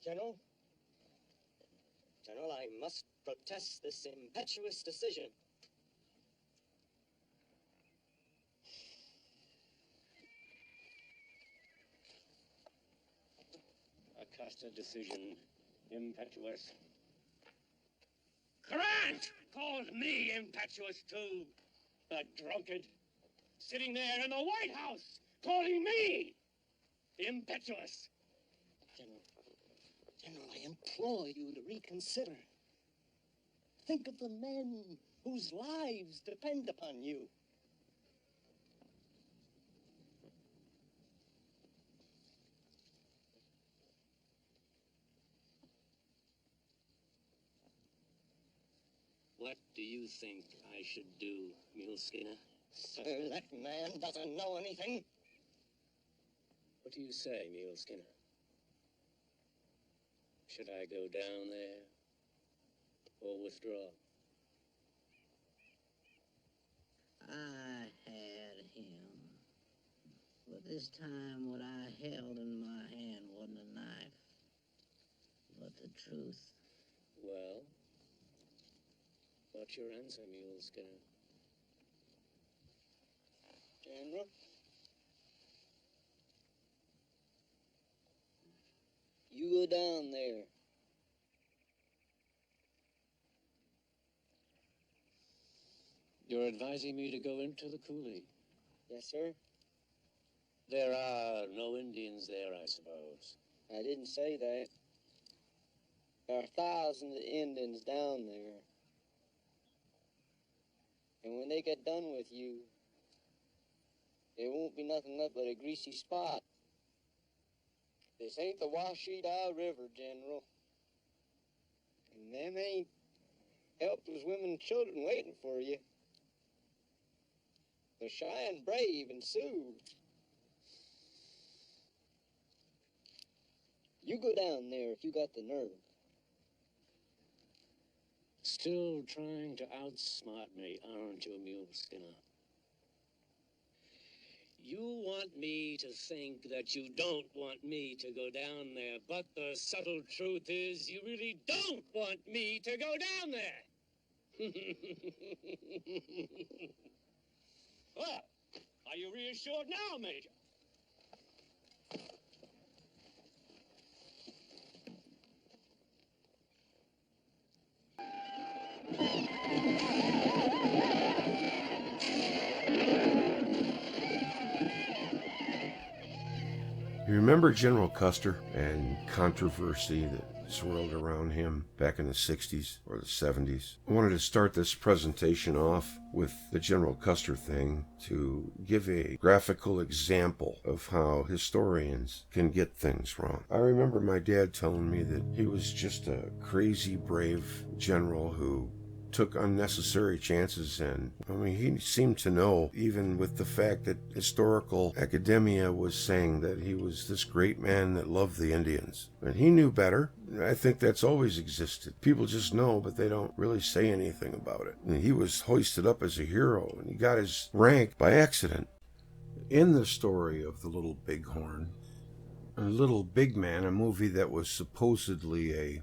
General, I must protest this impetuous decision. A Custer decision, impetuous. Grant called me impetuous too. A drunkard, sitting there in the White House, calling me impetuous. General, I implore you to reconsider. Think of the men whose lives depend upon you. What do you think I should do, Mule Skinner? Sir, that man doesn't know anything. What do you say, Mule Skinner? Should I go down there or withdraw? I had him. But this time what I held in my hand wasn't a knife, but the truth. Well, what's your answer, Mule Skinner? General? You go down there. You're advising me to go into the coulee? Yes, sir. There are no Indians there, I suppose. I didn't say that. There are thousands of Indians down there. And when they get done with you, there won't be nothing left but a greasy spot. This ain't the Washita River, General. And them ain't helpless women and children waiting for you. They're Cheyenne, Brave, and Sioux. You go down there if you got the nerve. Still trying to outsmart me, aren't you, Mule Skinner? You want me to think that you don't want me to go down there, but the subtle truth is you really don't want me to go down there. Well, are you reassured now, Major? You remember General Custer and controversy that swirled around him back in the 60s or the 70s? I wanted to start this presentation off with the General Custer thing to give a graphical example of how historians can get things wrong. I remember my dad telling me that he was just a crazy brave general who took unnecessary chances, and he seemed to know, even with the fact that historical academia was saying that he was this great man that loved the Indians. And he knew better. I think that's always existed. People just know, but they don't really say anything about it. And he was hoisted up as a hero, and he got his rank by accident. In the story of the Little Bighorn, Little Big Man, a movie that was supposedly a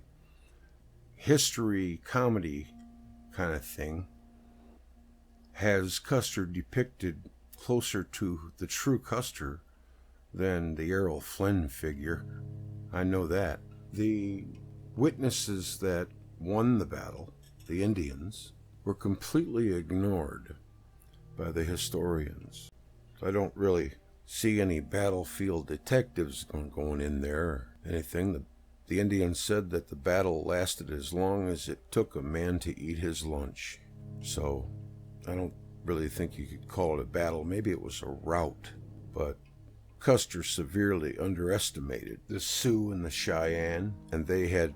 history comedy kind of thing, has Custer depicted closer to the true Custer than the Errol Flynn figure. I know that. The witnesses that won the battle, the Indians, were completely ignored by the historians. I don't really see any battlefield detectives going in there or anything. The Indians said that the battle lasted as long as it took a man to eat his lunch. So I don't really think you could call it a battle. Maybe it was a rout. But Custer severely underestimated the Sioux and the Cheyenne, and they had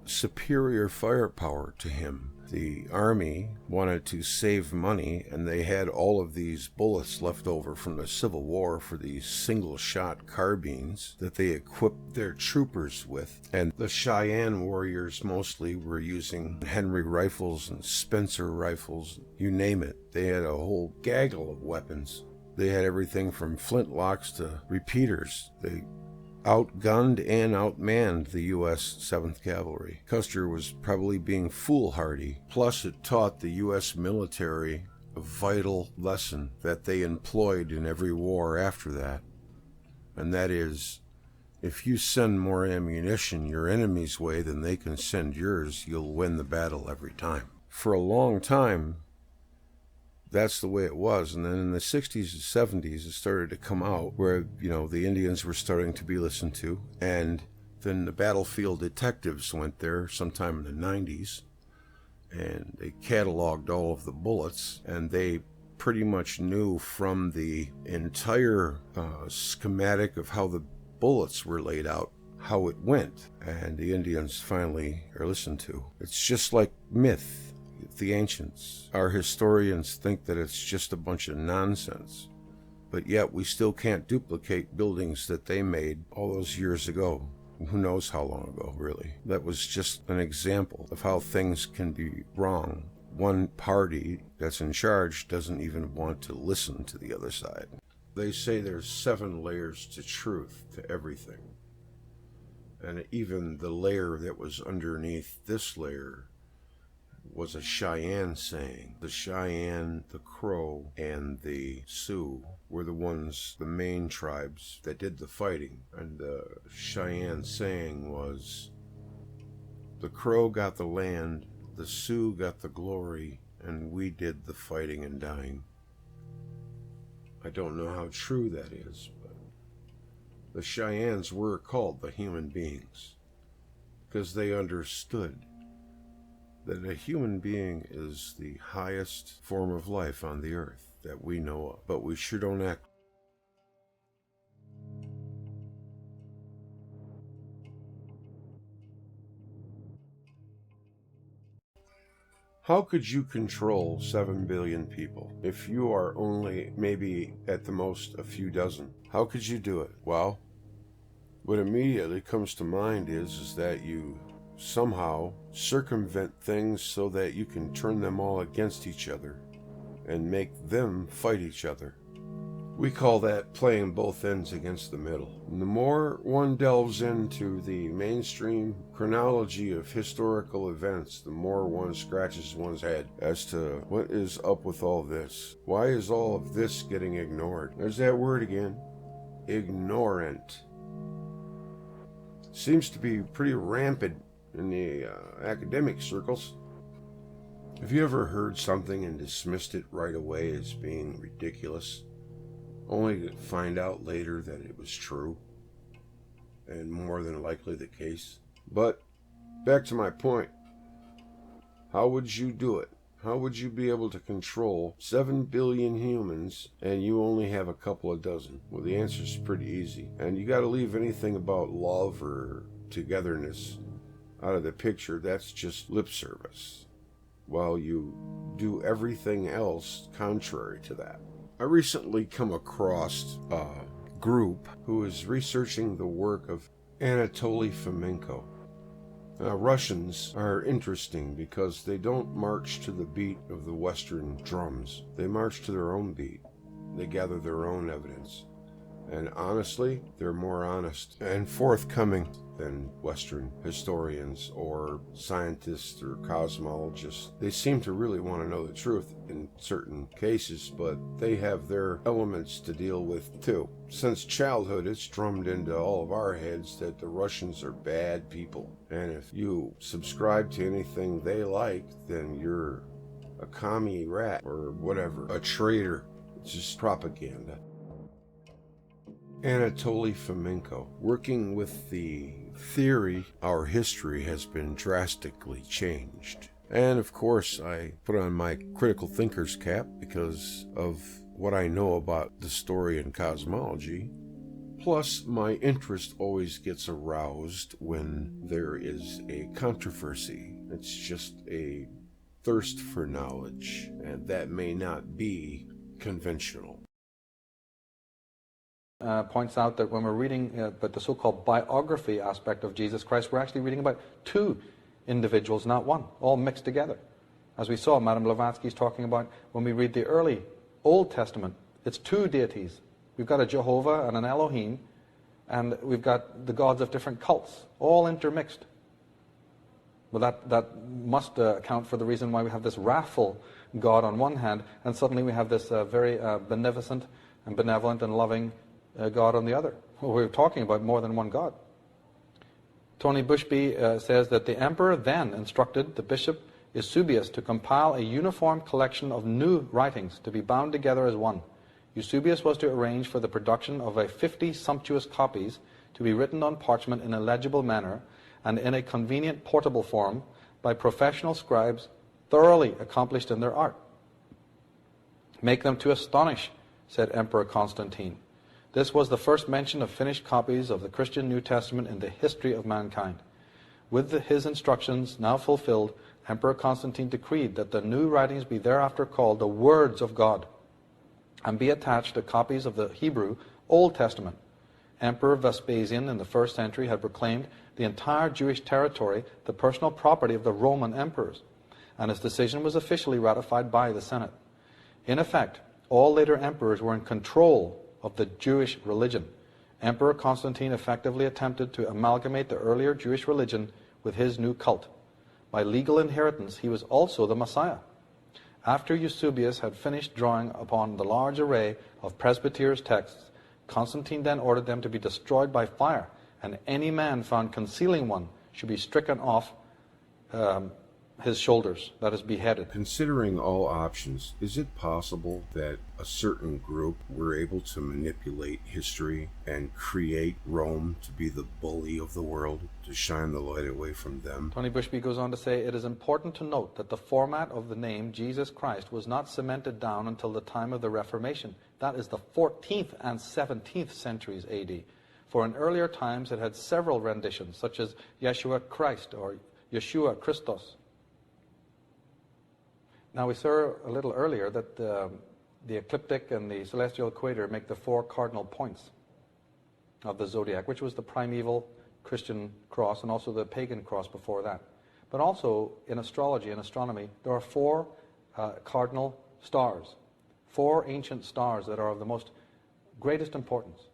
superior firepower to him. The army wanted to save money, and they had all of these bullets left over from the Civil War for these single-shot carbines that they equipped their troopers with. And the Cheyenne warriors mostly were using Henry rifles and Spencer rifles, you name it. They had a whole gaggle of weapons. They had everything from flintlocks to repeaters. They outgunned and outmanned the U.S. 7th Cavalry. Custer was probably being foolhardy. Plus, it taught the U.S. military a vital lesson that they employed in every war after that. And that is, if you send more ammunition your enemy's way than they can send yours, you'll win the battle every time. For a long time, that's the way it was. And then in the 60s and 70s, it started to come out where, the Indians were starting to be listened to. And then the battlefield detectives went there sometime in the 90s, and they cataloged all of the bullets, and they pretty much knew from the entire schematic of how the bullets were laid out how it went. And the Indians finally are listened to. It's just like myth. The ancients, our historians think that it's just a bunch of nonsense, but yet we still can't duplicate buildings that they made all those years ago. Who knows how long ago, really. That was just an example of how things can be wrong. One party that's in charge doesn't even want to listen to the other side. They say there's 7 layers to truth, to everything. And even the layer that was underneath this layer was a Cheyenne saying. The Cheyenne, the Crow, and the Sioux were the main tribes that did the fighting. And the Cheyenne saying was, the Crow got the land, the Sioux got the glory, and we did the fighting and dying. I don't know how true that is, but the Cheyennes were called the human beings because they understood that a human being is the highest form of life on the earth that we know of, but we sure don't act. How could you control 7 billion people if you are only maybe at the most a few dozen? How could you do it? Well, what immediately comes to mind is that you somehow circumvent things so that you can turn them all against each other and make them fight each other. We call that playing both ends against the middle. And the more one delves into the mainstream chronology of historical events, the more one scratches one's head as to what is up with all this. Why is all of this getting ignored? There's that word again. Ignorant. Seems to be pretty rampant in the academic circles. Have you ever heard something and dismissed it right away as being ridiculous, only to find out later that it was true, and more than likely the case? But back to my point, how would you do it? How would you be able to control 7 billion humans and you only have a couple of dozen? Well, the answer is pretty easy, and you got to leave anything about love or togetherness out of the picture. That's just lip service, while you do everything else contrary to that. I recently come across a group who is researching the work of Anatoly Fomenko. Now, Russians are interesting because they don't march to the beat of the Western drums. They march to their own beat. They gather their own evidence. And honestly, they're more honest and forthcoming than Western historians or scientists or cosmologists. They seem to really want to know the truth in certain cases, but they have their elements to deal with too. Since childhood, it's drummed into all of our heads that the Russians are bad people. And if you subscribe to anything they like, then you're a commie rat or whatever, a traitor. It's just propaganda. Anatoly Fomenko, working with the theory our history has been drastically changed. And of course, I put on my critical thinker's cap because of what I know about the story and cosmology. Plus, my interest always gets aroused when there is a controversy. It's just a thirst for knowledge, and that may not be conventional. Points out that when we're reading about the so-called biography aspect of Jesus Christ, we're actually reading about 2 individuals, not one, all mixed together. As we saw, Madame Blavatsky's talking about when we read the early Old Testament, it's 2 deities. We've got a Jehovah and an Elohim, and we've got the gods of different cults, all intermixed. Well, that must account for the reason why we have this wrathful God on one hand, and suddenly we have this very beneficent and benevolent and loving God on the other. Well, we're talking about more than one God. Tony Bushby says that the emperor then instructed the bishop Eusebius to compile a uniform collection of new writings to be bound together as one. Eusebius was to arrange for the production of 50 sumptuous copies to be written on parchment in a legible manner and in a convenient portable form by professional scribes thoroughly accomplished in their art. Make them to astonish, said Emperor Constantine. This was the first mention of finished copies of the Christian New Testament in the history of mankind. With his instructions now fulfilled, Emperor Constantine decreed that the new writings be thereafter called the words of God and be attached to copies of the Hebrew Old Testament. Emperor Vespasian in the 1st century had proclaimed the entire Jewish territory the personal property of the Roman emperors, and his decision was officially ratified by the Senate. In effect, all later emperors were in control of the Jewish religion. Emperor Constantine effectively attempted to amalgamate the earlier Jewish religion with his new cult. By legal inheritance, he was also the Messiah. After Eusebius had finished drawing upon the large array of presbyter's texts, Constantine then ordered them to be destroyed by fire, and any man found concealing one should be stricken off his shoulders, that is, beheaded. Considering all options, is it possible that a certain group were able to manipulate history and create Rome to be the bully of the world, to shine the light away from them? Tony Bushby goes on to say, it is important to note that the format of the name Jesus Christ was not cemented down until the time of the Reformation. That is the 14th and 17th centuries AD. For in earlier times it had several renditions, such as Yeshua Christ or Yeshua Christos. Now we saw a little earlier that the ecliptic and the celestial equator make the 4 cardinal points of the zodiac, which was the primeval Christian cross and also the pagan cross before that. But also in astrology and astronomy, there are 4 cardinal stars, 4 ancient stars that are of the most greatest importance.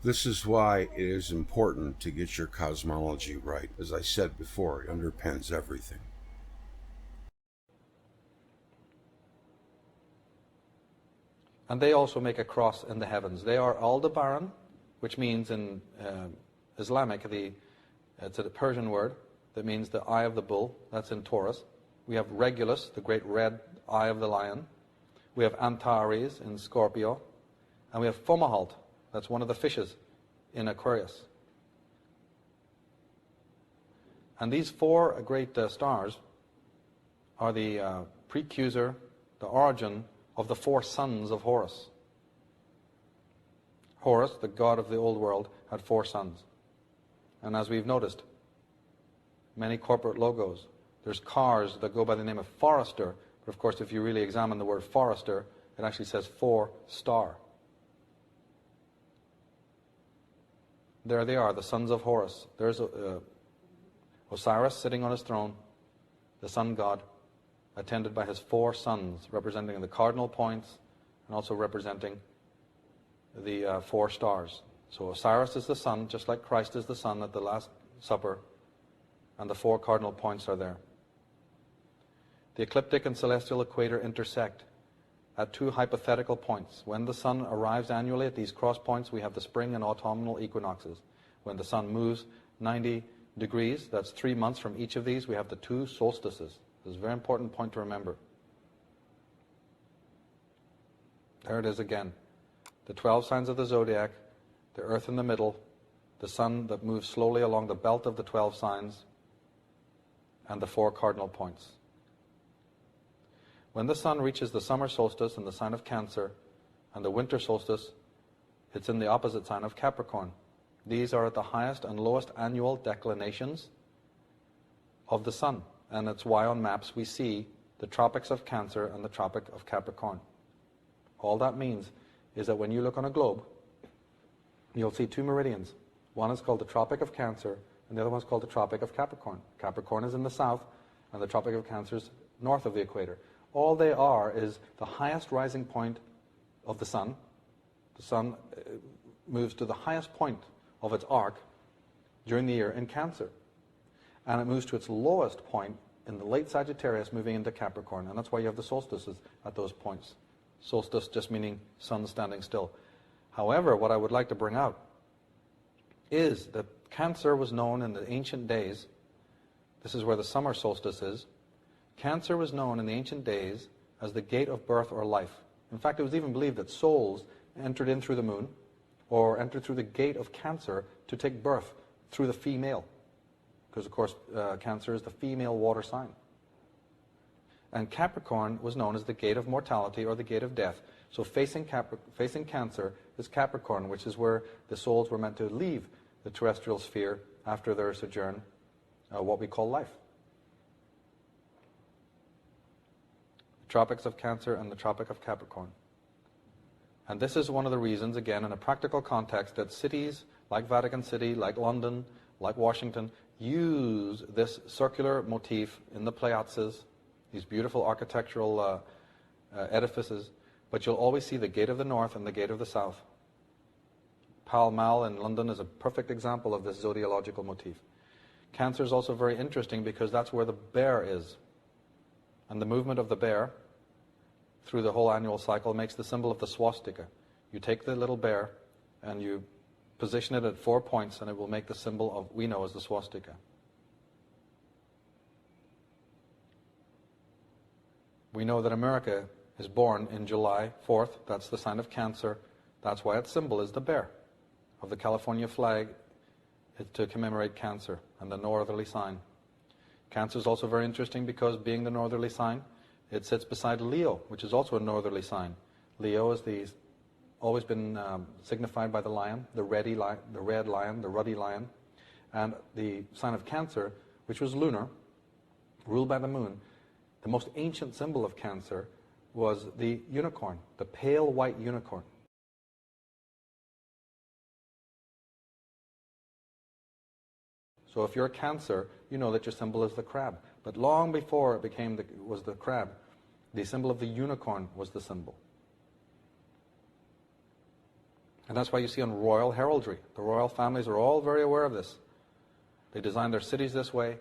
This is why it is important to get your cosmology right. As I said before, it underpins everything. And they also make a cross in the heavens. They are Aldebaran, which means in Islamic, it's a Persian word that means the eye of the bull. That's in Taurus. We have Regulus, the great red eye of the lion. We have Antares in Scorpio. And we have Fomalhaut, that's one of the fishes in Aquarius. And these 4 great stars are the precursor, the origin of the 4 sons of Horus. Horus, the god of the old world, had 4 sons. And as we've noticed, many corporate logos, there's cars that go by the name of Forester, but of course if you really examine the word Forester, it actually says 4-star. There they are, the sons of Horus. There's Osiris sitting on his throne, the sun god, attended by his 4 sons, representing the cardinal points and also representing the 4 stars. So Osiris is the sun, just like Christ is the sun at the Last Supper, and the 4 cardinal points are there. The ecliptic and celestial equator intersect at 2 hypothetical points. When the sun arrives annually at these cross points, we have the spring and autumnal equinoxes. When the sun moves 90 degrees, that's 3 months from each of these, we have the 2 solstices. This is a very important point to remember. There it is again. The 12 signs of the zodiac, the earth in the middle, the sun that moves slowly along the belt of the 12 signs, and the 4 cardinal points. When the sun reaches the summer solstice in the sign of Cancer and the winter solstice, it's in the opposite sign of Capricorn. These are at the highest and lowest annual declinations of the sun. And that's why on maps we see the tropics of Cancer and the tropic of Capricorn. All that means is that when you look on a globe, you'll see 2 meridians. One is called the Tropic of Cancer, and the other one is called the Tropic of Capricorn. Capricorn is in the south, and the Tropic of Cancer is north of the equator. All they are is the highest rising point of the sun. The sun moves to the highest point of its arc during the year in Cancer. And it moves to its lowest point in the late Sagittarius, moving into Capricorn. And that's why you have the solstices at those points. Solstice just meaning sun standing still. However, what I would like to bring out is that Cancer was known in the ancient days, this is where the summer solstice is, Cancer was known in the ancient days as the gate of birth or life. In fact, it was even believed that souls entered in through the moon or entered through the gate of Cancer to take birth through the female. Because, of course, Cancer is the female water sign. And Capricorn was known as the gate of mortality or the gate of death. So facing Cancer is Capricorn, which is where the souls were meant to leave the terrestrial sphere after their sojourn, what we call life. The Tropics of Cancer and the Tropic of Capricorn. And this is one of the reasons, again, in a practical context, that cities like Vatican City, like London, like Washington, use this circular motif in the piazzas, these beautiful architectural edifices, but you'll always see the gate of the north and the gate of the south. Pall Mall in London is a perfect example of this zodiological motif. Cancer is also very interesting because that's where the bear is. And the movement of the bear through the whole annual cycle makes the symbol of the swastika. You take the little bear and you position it at 4 points and it will make the symbol of, we know as the swastika. We know that America is born in July 4th. That's the sign of Cancer. That's why its symbol is the bear of the California flag, to commemorate Cancer and the northerly sign. Cancer is also very interesting because, being the northerly sign, it sits beside Leo, which is also a northerly sign. Leo is always been signified by the lion, the red lion, the ruddy lion, and the sign of Cancer, which was lunar, ruled by the moon. The most ancient symbol of Cancer was the unicorn, the pale white unicorn. So if you're a Cancer, you know that your symbol is the crab. But long before it was the crab, the symbol of the unicorn was the symbol. And that's why you see on royal heraldry, the royal families are all very aware of this. They design their cities this way,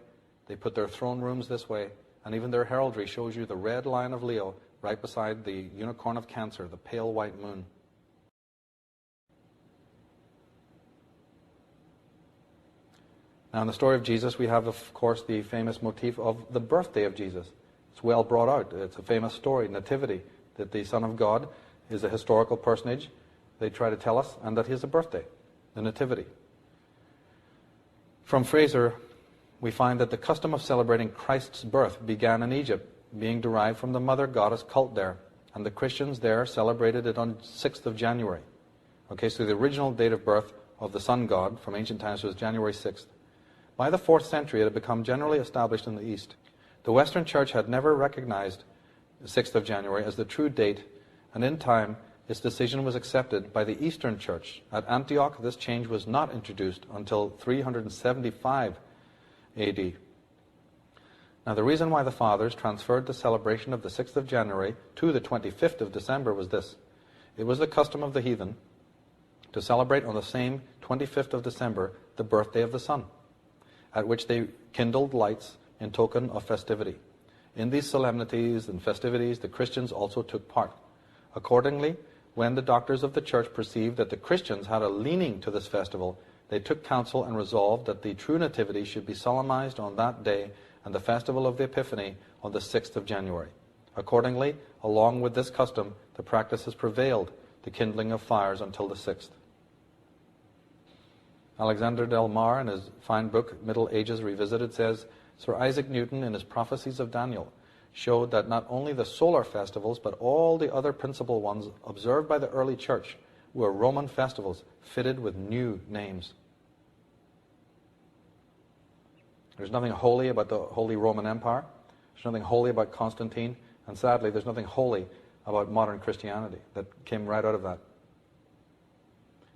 they put their throne rooms this way, and even their heraldry shows you the red lion of Leo right beside the unicorn of Cancer, the pale white moon. Now in the story of Jesus, we have, of course, the famous motif of the birthday of Jesus. It's well brought out. It's a famous story, Nativity, that the Son of God is a historical personage, they try to tell us, and that he has a birthday, the Nativity. From Fraser, we find that the custom of celebrating Christ's birth began in Egypt, being derived from the mother goddess cult there, and the Christians there celebrated it on 6th of January. Okay, so the original date of birth of the sun god from ancient times was January 6th. By the 4th century, it had become generally established in the East. The Western Church had never recognized the 6th of January as the true date, and in time, its decision was accepted by the Eastern Church. At Antioch, this change was not introduced until 375 AD. Now, the reason why the Fathers transferred the celebration of the 6th of January to the 25th of December was this. It was the custom of the heathen to celebrate on the same 25th of December the birthday of the sun, at which they kindled lights in token of festivity. In these solemnities and festivities, the Christians also took part. Accordingly, when the doctors of the church perceived that the Christians had a leaning to this festival, they took counsel and resolved that the true nativity should be solemnized on that day and the festival of the Epiphany on the 6th of January. Accordingly, along with this custom, the practice has prevailed, the kindling of fires until the 6th. Alexander Del Mar, in his fine book, Middle Ages Revisited, says, Sir Isaac Newton, in his Prophecies of Daniel, showed that not only the solar festivals, but all the other principal ones observed by the early church were Roman festivals fitted with new names. There's nothing holy about the Holy Roman Empire. There's nothing holy about Constantine. And sadly, there's nothing holy about modern Christianity that came right out of that.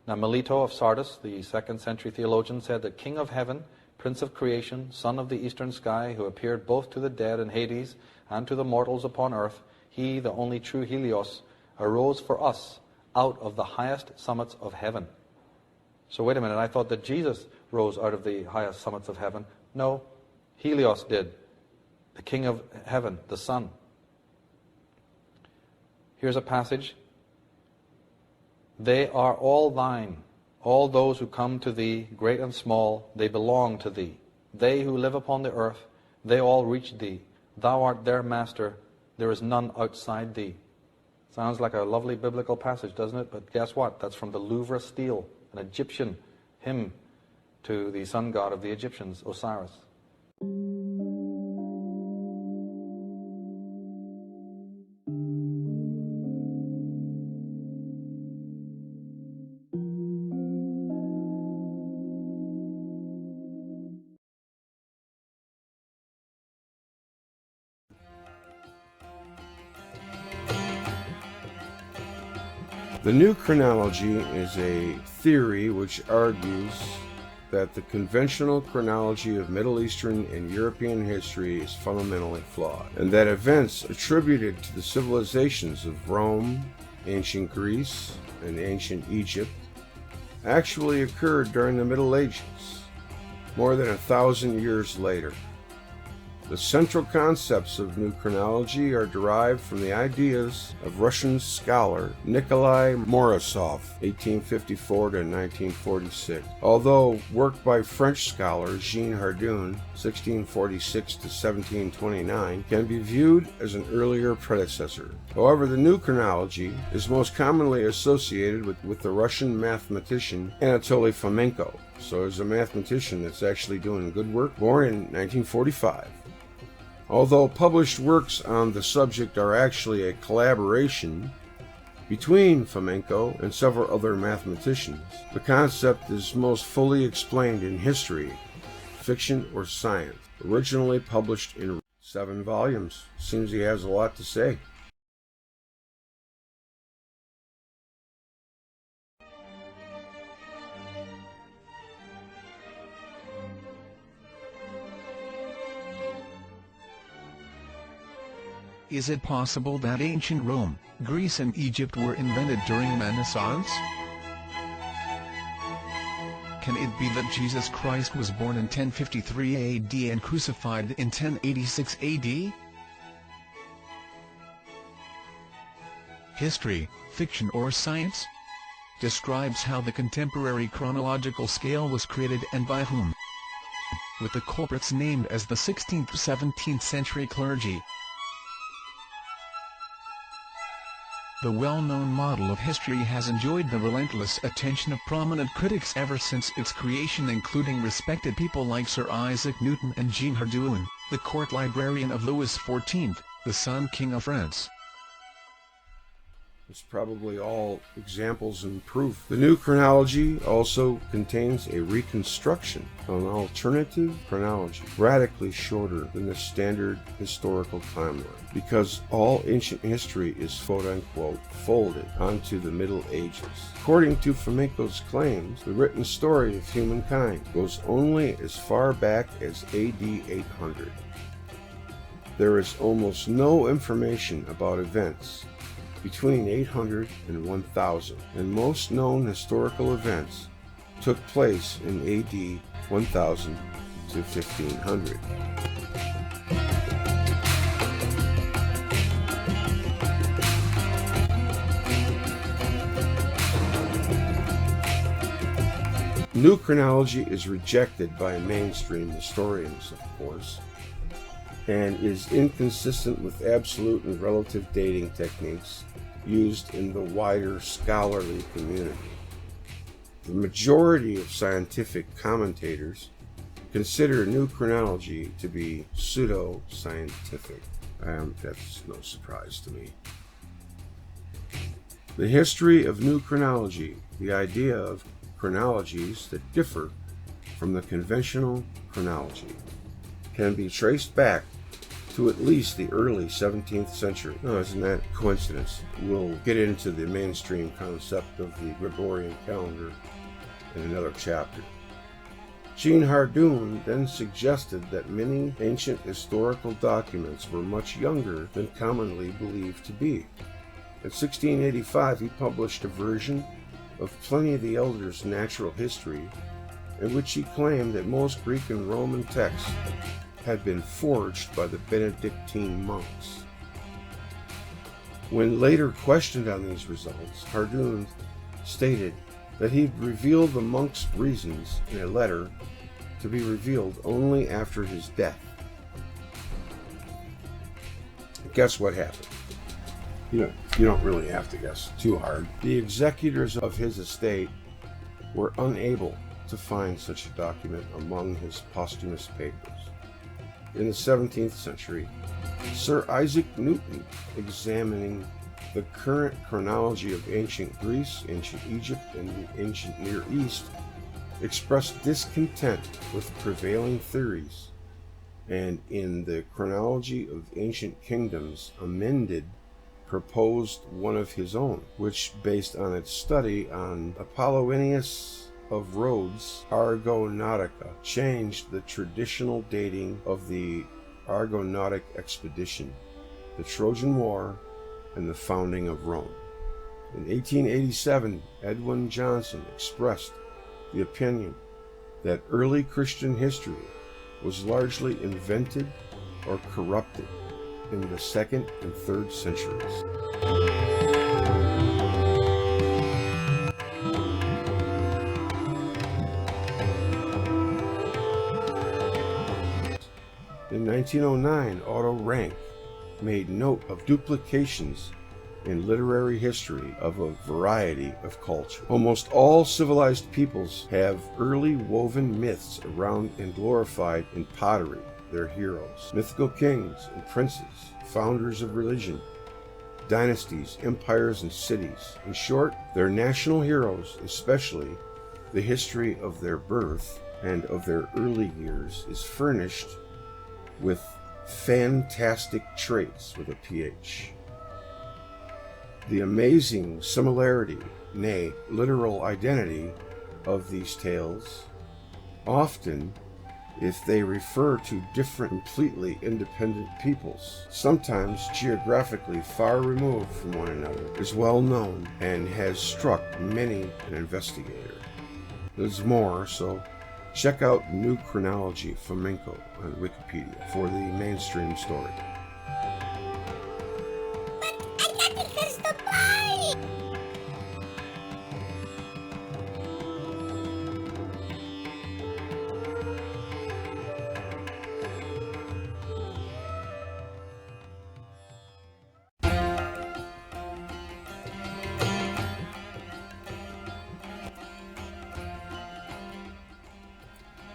Now, Melito of Sardis, the 2nd century theologian, said that King of Heaven, Prince of Creation, Son of the Eastern Sky, who appeared both to the dead in Hades and to the mortals upon earth, he, the only true Helios, arose for us out of the highest summits of heaven. So wait a minute, I thought that Jesus rose out of the highest summits of heaven. No, Helios did, the King of heaven, the Sun. Here's a passage. They are all thine. All those who come to thee, great and small, they belong to thee. They who live upon the earth, they all reach thee. Thou art their master. There is none outside thee. Sounds like a lovely biblical passage, doesn't it? But guess what? That's from the Louvre stele, an Egyptian hymn to the sun god of the Egyptians, Osiris. The new chronology is a theory which argues that the conventional chronology of Middle Eastern and European history is fundamentally flawed, and that events attributed to the civilizations of Rome, ancient Greece, and ancient Egypt actually occurred during the Middle Ages, more than 1,000 years later. The central concepts of new chronology are derived from the ideas of Russian scholar Nikolai Morozov, 1854 to 1946, although work by French scholar Jean Hardouin, 1646 to 1729, can be viewed as an earlier predecessor. However, the new chronology is most commonly associated with the Russian mathematician Anatoly Fomenko. So there's a mathematician that's actually doing good work, born in 1945. Although published works on the subject are actually a collaboration between Fomenko and several other mathematicians, the concept is most fully explained in history, fiction, or science, originally published in 7 volumes. Seems he has a lot to say. Is it possible that ancient Rome, Greece and Egypt were invented during Renaissance? Can it be that Jesus Christ was born in 1053 AD and crucified in 1086 AD? History, fiction or science? Describes how the contemporary chronological scale was created and by whom, with the culprits named as the 16th-17th century clergy. The well-known model of history has enjoyed the relentless attention of prominent critics ever since its creation, including respected people like Sir Isaac Newton and Jean Hardouin, the court librarian of Louis XIV, the Sun King of France. It's probably all examples and proof. The new chronology also contains a reconstruction, an alternative chronology, radically shorter than the standard historical timeline, because all ancient history is quote-unquote folded onto the Middle Ages. According to Fomenko's claims, the written story of humankind goes only as far back as AD 800. There is almost no information about events between 800 and 1000, and most known historical events took place in AD 1000 to 1500. New chronology is rejected by mainstream historians, of course, and is inconsistent with absolute and relative dating techniques used in the wider scholarly community. The majority of scientific commentators consider new chronology to be pseudo-scientific. That's no surprise to me. The history of new chronology, the idea of chronologies that differ from the conventional chronology, can be traced back to at least the early 17th century. No, isn't that a coincidence? We'll get into the mainstream concept of the Gregorian calendar in another chapter. Jean Hardouin then suggested that many ancient historical documents were much younger than commonly believed to be. In 1685, he published a version of Pliny the Elder's natural history, in which he claimed that most Greek and Roman texts had been forged by the Benedictine monks. When later questioned on these results, Hardouin stated that he'd revealed the monks' reasons in a letter to be revealed only after his death. Guess what happened? You don't really have to guess too hard. The executors of his estate were unable to find such a document among his posthumous papers. In the 17th century, Sir Isaac Newton, examining the current chronology of ancient Greece, ancient Egypt, and the ancient Near East, expressed discontent with prevailing theories, and in the chronology of ancient kingdoms proposed one of his own, which, based on its study on Apollonius of Rhodes' Argonautica, changed the traditional dating of the Argonautic expedition, the Trojan War, and the founding of Rome. In 1887, Edwin Johnson expressed the opinion that early Christian history was largely invented or corrupted in the 2nd and 3rd centuries. In 1909, Otto Rank made note of duplications in literary history of a variety of culture. Almost all civilized peoples have early woven myths around and glorified in pottery their heroes, mythical kings and princes, founders of religion, dynasties, empires, and cities. In short, their national heroes, especially the history of their birth and of their early years, is furnished with fantastic traits with a PH. The amazing similarity, nay, literal identity of these tales, often if they refer to different, completely independent peoples, sometimes geographically far removed from one another, is well known and has struck many an investigator. There's more, so check out New Chronology Flamenco on Wikipedia for the mainstream story.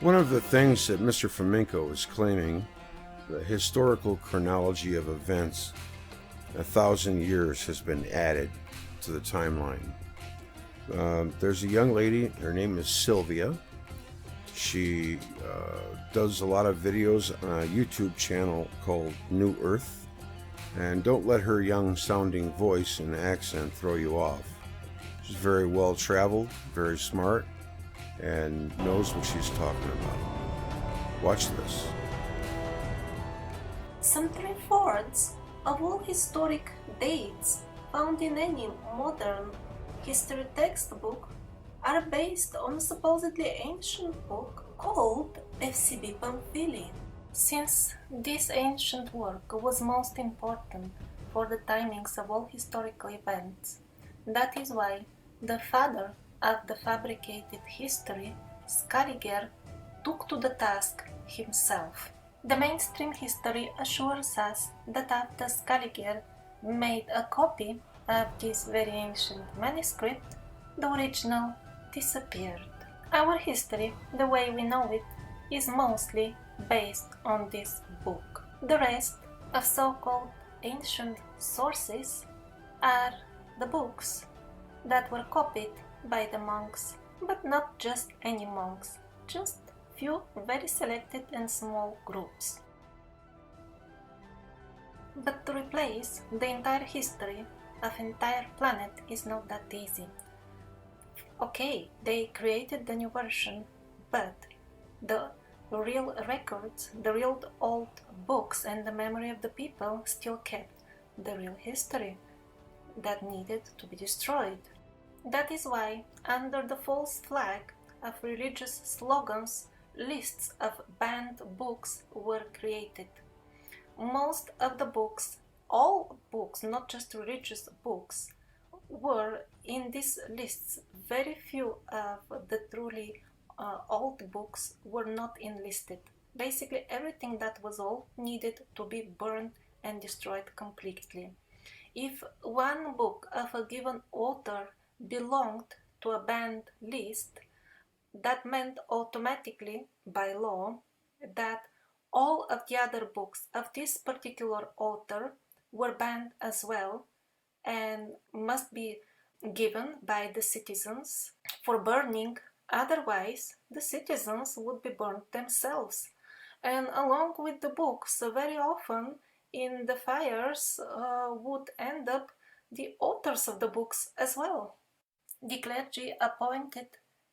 One of the things that Mr. Flamenco is claiming, the historical chronology of events, 1,000 years has been added to the timeline. There's a young lady, her name is Silvia. She does a lot of videos on a YouTube channel called NewEarth. And don't let her young sounding voice and accent throw you off. She's very well traveled, very smart, and knows what she's talking about. Watch this. Some 3/4 of all historic dates found in any modern history textbook are based on a supposedly ancient book called FCB Pamphili. Since this ancient work was most important for the timings of all historical events, that is why the father of the fabricated history, Scaliger, took to the task himself. The mainstream history assures us that after Scaliger made a copy of this very ancient manuscript, the original disappeared. Our history, the way we know it, is mostly based on this book. The rest of so-called ancient sources are the books that were copied by the monks, but not just any monks, just few very selected and small groups. But to replace the entire history of entire planet is not that easy. Okay, they created the new version, but the real records, the real old books and the memory of the people still kept the real history that needed to be destroyed. That is why, under the false flag of religious slogans, lists of banned books were created. Most of the books, all books, not just religious books, were in these lists. Very few of the truly old books were not enlisted. Basically, everything that was old needed to be burned and destroyed completely. If one book of a given author belonged to a banned list, that meant automatically, by law, that all of the other books of this particular author were banned as well and must be given by the citizens for burning. Otherwise, the citizens would be burned themselves. And along with the books, very often in the fires would end up the authors of the books as well. The clergy appointed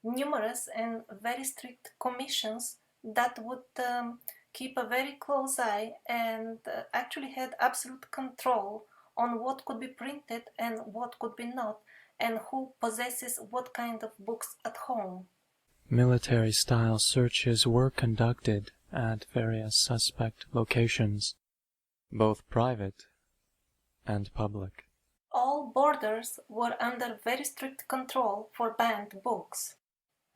numerous and very strict commissions that would keep a very close eye and actually had absolute control on what could be printed and what could be not, and who possesses what kind of books at home. Military-style searches were conducted at various suspect locations, both private and public. All borders were under very strict control for banned books.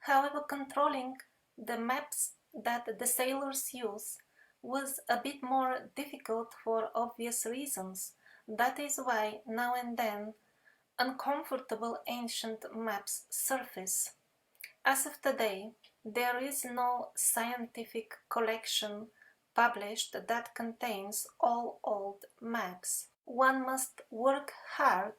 However, controlling the maps that the sailors use was a bit more difficult for obvious reasons. That is why, now and then, uncomfortable ancient maps surface. As of today, there is no scientific collection published that contains all old maps. One must work hard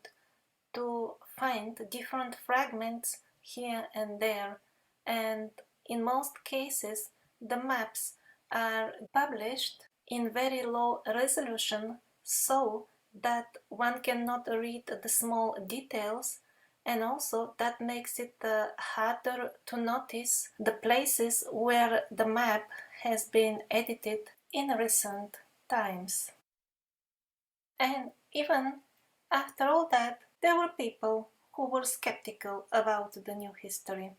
to find different fragments here and there, and in most cases the maps are published in very low resolution so that one cannot read the small details, and also that makes it harder to notice the places where the map has been edited in recent times. And even after all that, there were people who were skeptical about the new history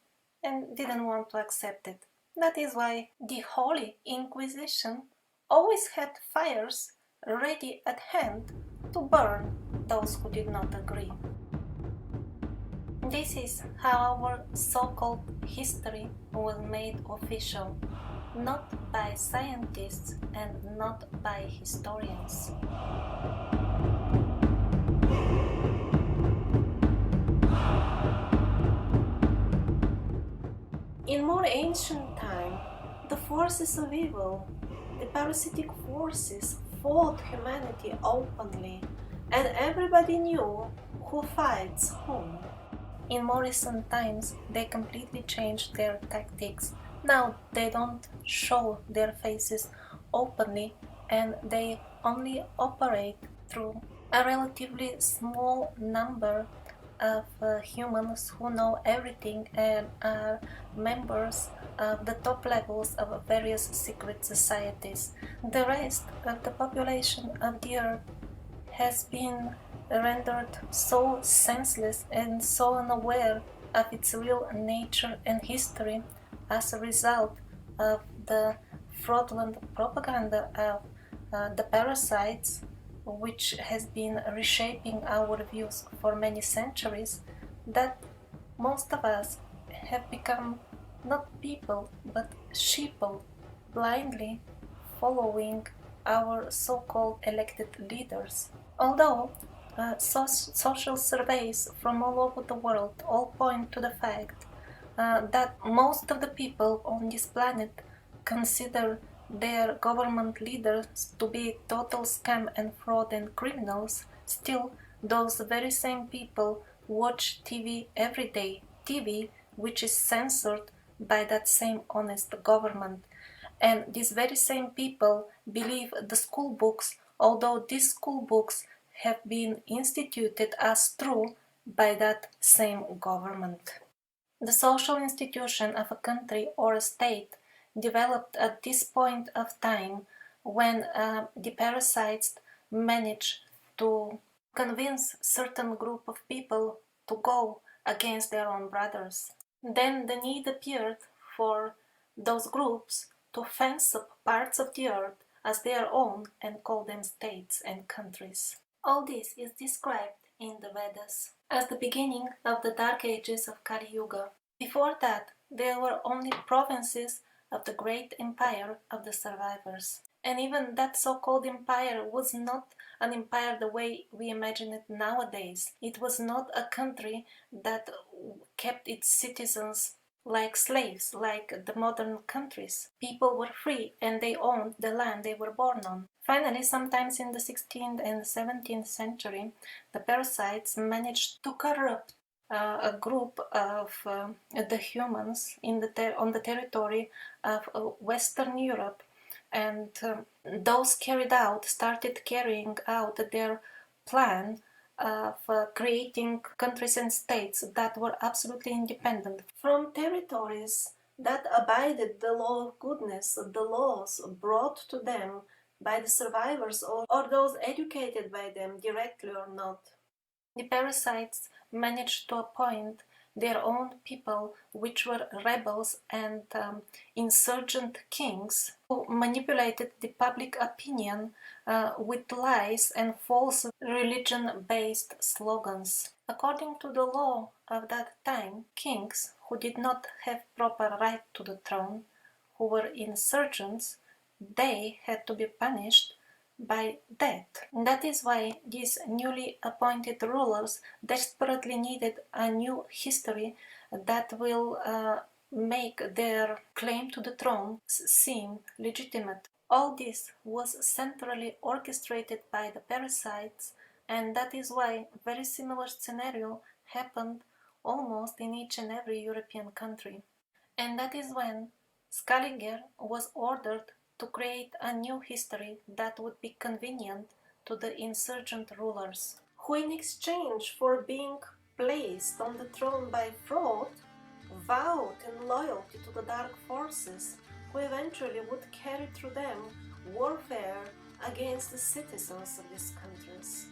and didn't want to accept it. That is why the Holy Inquisition always had fires ready at hand to burn those who did not agree. This is how our so-called history was made official, not by scientists and not by historians. In more ancient time, the forces of evil, the parasitic forces, fought humanity openly, and everybody knew who fights whom. In more recent times, they completely changed their tactics. Now they don't show their faces openly, and they only operate through a relatively small number of humans who know everything and are members of the top levels of various secret societies. The rest of the population of the earth has been rendered so senseless and so unaware of its real nature and history as a result of the fraudulent propaganda of the parasites, which has been reshaping our views for many centuries, that most of us have become not people but sheeple, blindly following our so-called elected leaders. Although social surveys from all over the world all point to the fact that most of the people on this planet consider their government leaders to be total scam and fraud and criminals, still those very same people watch TV every day, TV which is censored by that same honest government. And these very same people believe the school books, although these school books have been instituted as true by that same government. The social institution of a country or a state developed at this point of time when the parasites manage to convince certain group of people to go against their own brothers. Then the need appeared for those groups to fence up parts of the earth as their own and call them states and countries. All this is described in the Vedas as the beginning of the dark ages of Kali Yuga. Before that, there were only provinces of the great empire of the survivors. And even that so-called empire was not an empire the way we imagine it nowadays. It was not a country that kept its citizens like slaves, like the modern countries. People were free and they owned the land they were born on. Finally, sometimes in the 16th and 17th century, the parasites managed to corrupt a group of the humans on the territory of Western Europe, and those started carrying out their plan of creating countries and states that were absolutely independent from territories that abided the law of goodness, the laws brought to them by the survivors or those educated by them directly or not. The parasites managed to appoint their own people, which were rebels and insurgent kings, who manipulated the public opinion with lies and false religion-based slogans. According to the law of that time, kings who did not have proper right to the throne, who were insurgents, they had to be punished by death. That is why these newly appointed rulers desperately needed a new history that will make their claim to the throne seem legitimate. All this was centrally orchestrated by the parasites, and that is why a very similar scenario happened almost in each and every European country. And that is when Scaliger was ordered to create a new history that would be convenient to the insurgent rulers, who in exchange for being placed on the throne by fraud, vowed in loyalty to the dark forces, who eventually would carry through them warfare against the citizens of these countries.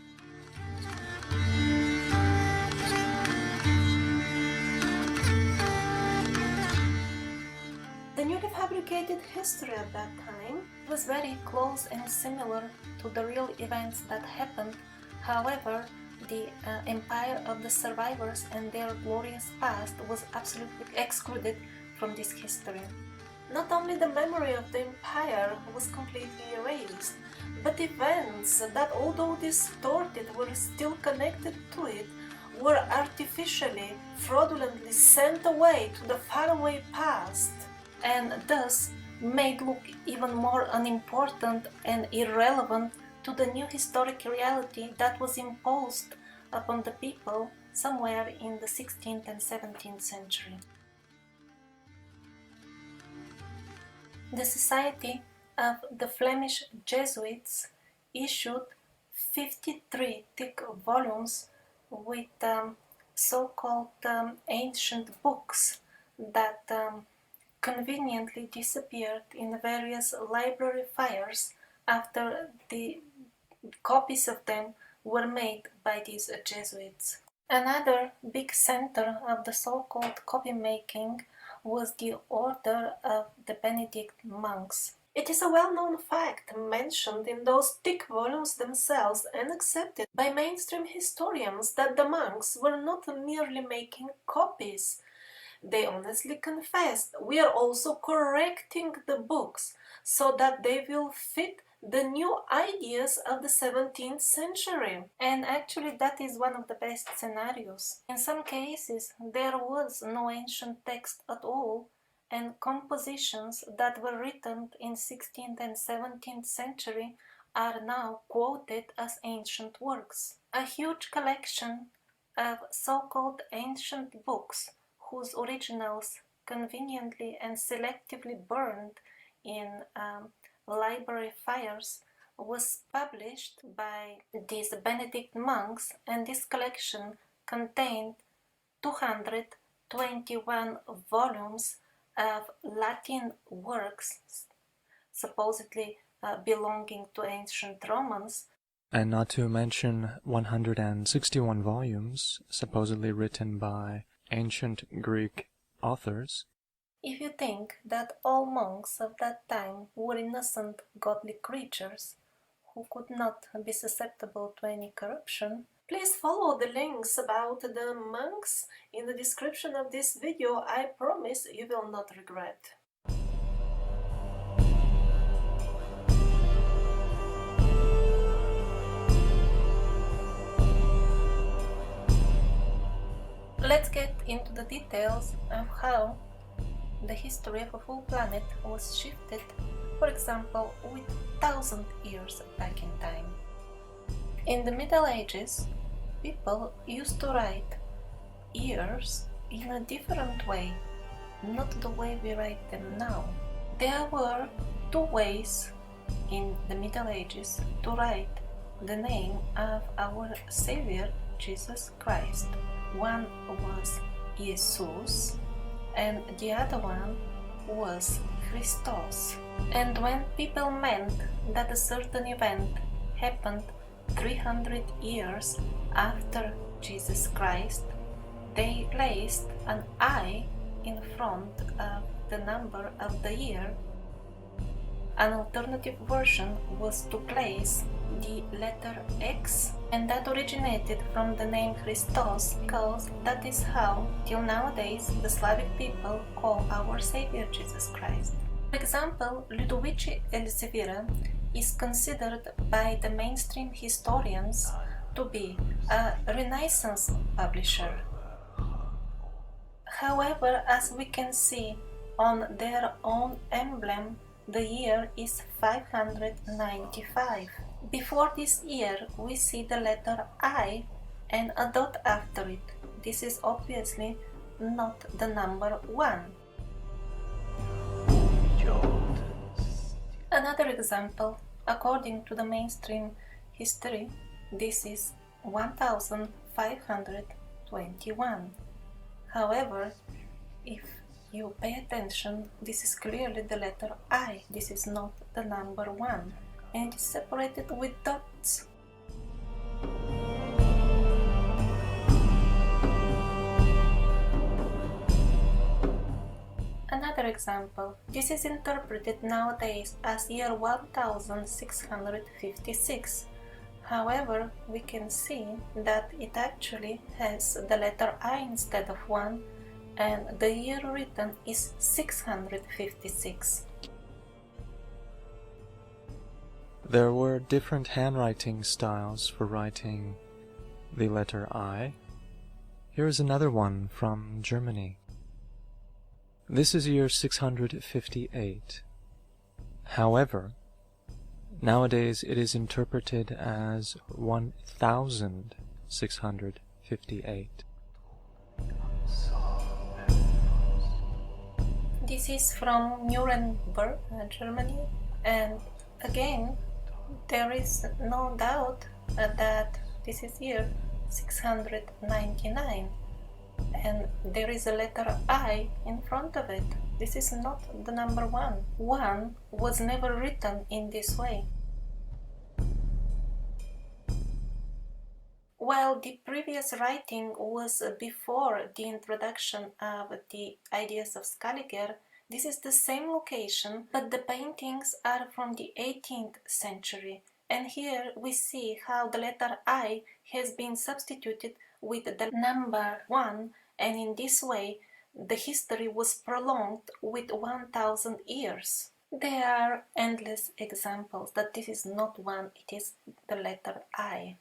The newly fabricated history at that time was very close and similar to the real events that happened. However, the empire of the survivors and their glorious past was absolutely excluded from this history. Not only the memory of the empire was completely erased, but events that, although distorted, were still connected to it, were artificially, fraudulently sent away to the faraway past, and thus made look even more unimportant and irrelevant to the new historic reality that was imposed upon the people somewhere in the 16th and 17th century. The Society of the Flemish Jesuits issued 53 thick volumes with so-called ancient books that conveniently disappeared in various library fires after the copies of them were made by these Jesuits. Another big center of the so-called copy-making was the order of the Benedict monks. It is a well-known fact mentioned in those thick volumes themselves and accepted by mainstream historians that the monks were not merely making copies. They honestly confessed, we are also correcting the books so that they will fit the new ideas of the 17th century. And actually that is one of the best scenarios. In some cases there was no ancient text at all, and compositions that were written in 16th and 17th century are now quoted as ancient works. A huge collection of so-called ancient books whose originals conveniently and selectively burned in library fires was published by these Benedict monks, and this collection contained 221 volumes of Latin works supposedly belonging to ancient Romans, and not to mention 161 volumes supposedly written by ancient Greek authors. If you think that all monks of that time were innocent, godly creatures who could not be susceptible to any corruption, please follow the links about the monks in the description of this video. I promise you will not regret. Let's get into the details of how the history of a full planet was shifted, for example, with 1,000 years back in time. In the Middle Ages, people used to write years in a different way, not the way we write them now. There were two ways in the Middle Ages to write the name of our Savior, Jesus Christ. One was Jesus, and the other one was Christos. And when people meant that a certain event happened 300 years after Jesus Christ, they placed an I in front of the number of the year. An alternative version was to place the letter X, and that originated from the name Christos, because that is how, till nowadays, the Slavic people call our Savior Jesus Christ. For example, Ludovici Elsevier is considered by the mainstream historians to be a Renaissance publisher. However, as we can see on their own emblem, the year is 595. Before this year, we see the letter I and a dot after it. This is obviously not the number 1. Another example, according to the mainstream history, this is 1521. However, if you pay attention, this is clearly the letter I. This is not the number 1, and it is separated with dots. Another example, this is interpreted nowadays as year 1656. However, we can see that it actually has the letter I instead of 1, and the year written is 656. There were different handwriting styles for writing the letter I. Here is another one from Germany. This is year 658. However, nowadays it is interpreted as 1658. This is from Nuremberg, Germany, and again, there is no doubt that this is year 699, and there is a letter I in front of it. This is not the number 1. 1 was never written in this way. While the previous writing was before the introduction of the ideas of Scaliger, this is the same location, but the paintings are from the 18th century. And here we see how the letter I has been substituted with the number 1, and in this way the history was prolonged with 1,000 years. There are endless examples that this is not 1, it is the letter I.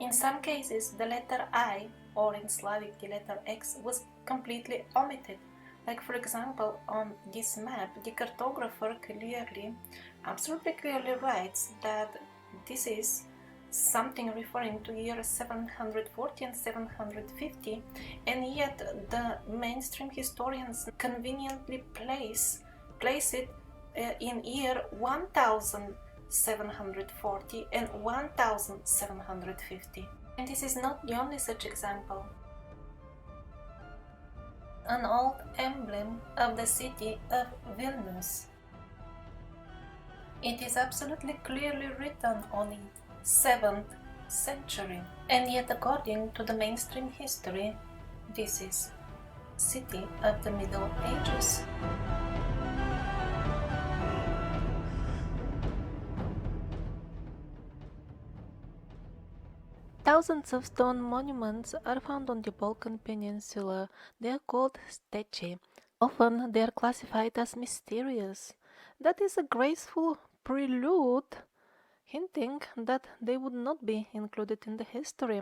In some cases, the letter I, or in Slavic the letter X, was completely omitted. Like for example, on this map, the cartographer absolutely clearly writes that this is something referring to year 740 and 750, and yet the mainstream historians conveniently place it in year 1740 and 1750. And this is not the only such example. an old emblem of the city of Vilnius. It is absolutely clearly written on it, 7th century, and yet according to the mainstream history, this is city of the Middle Ages. Thousands of stone monuments are found on the Balkan Peninsula. They are called steci. Often they are classified as mysterious. That is a graceful prelude, hinting that they would not be included in the history.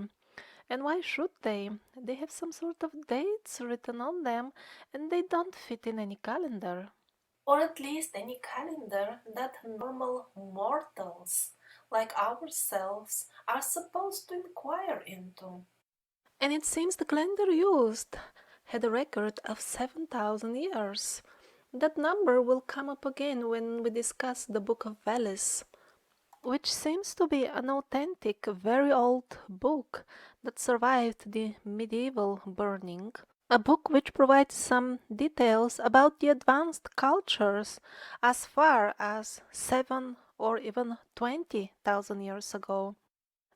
And why should they? They have some sort of dates written on them, and they don't fit in any calendar. Or at least any calendar that normal mortals like ourselves are supposed to inquire into. And it seems the calendar used had a record of 7,000 years. That number will come up again when we discuss the Book of Veles, which seems to be an authentic, very old book that survived the medieval burning. A book which provides some details about the advanced cultures as far as 7 or even 20,000 years ago.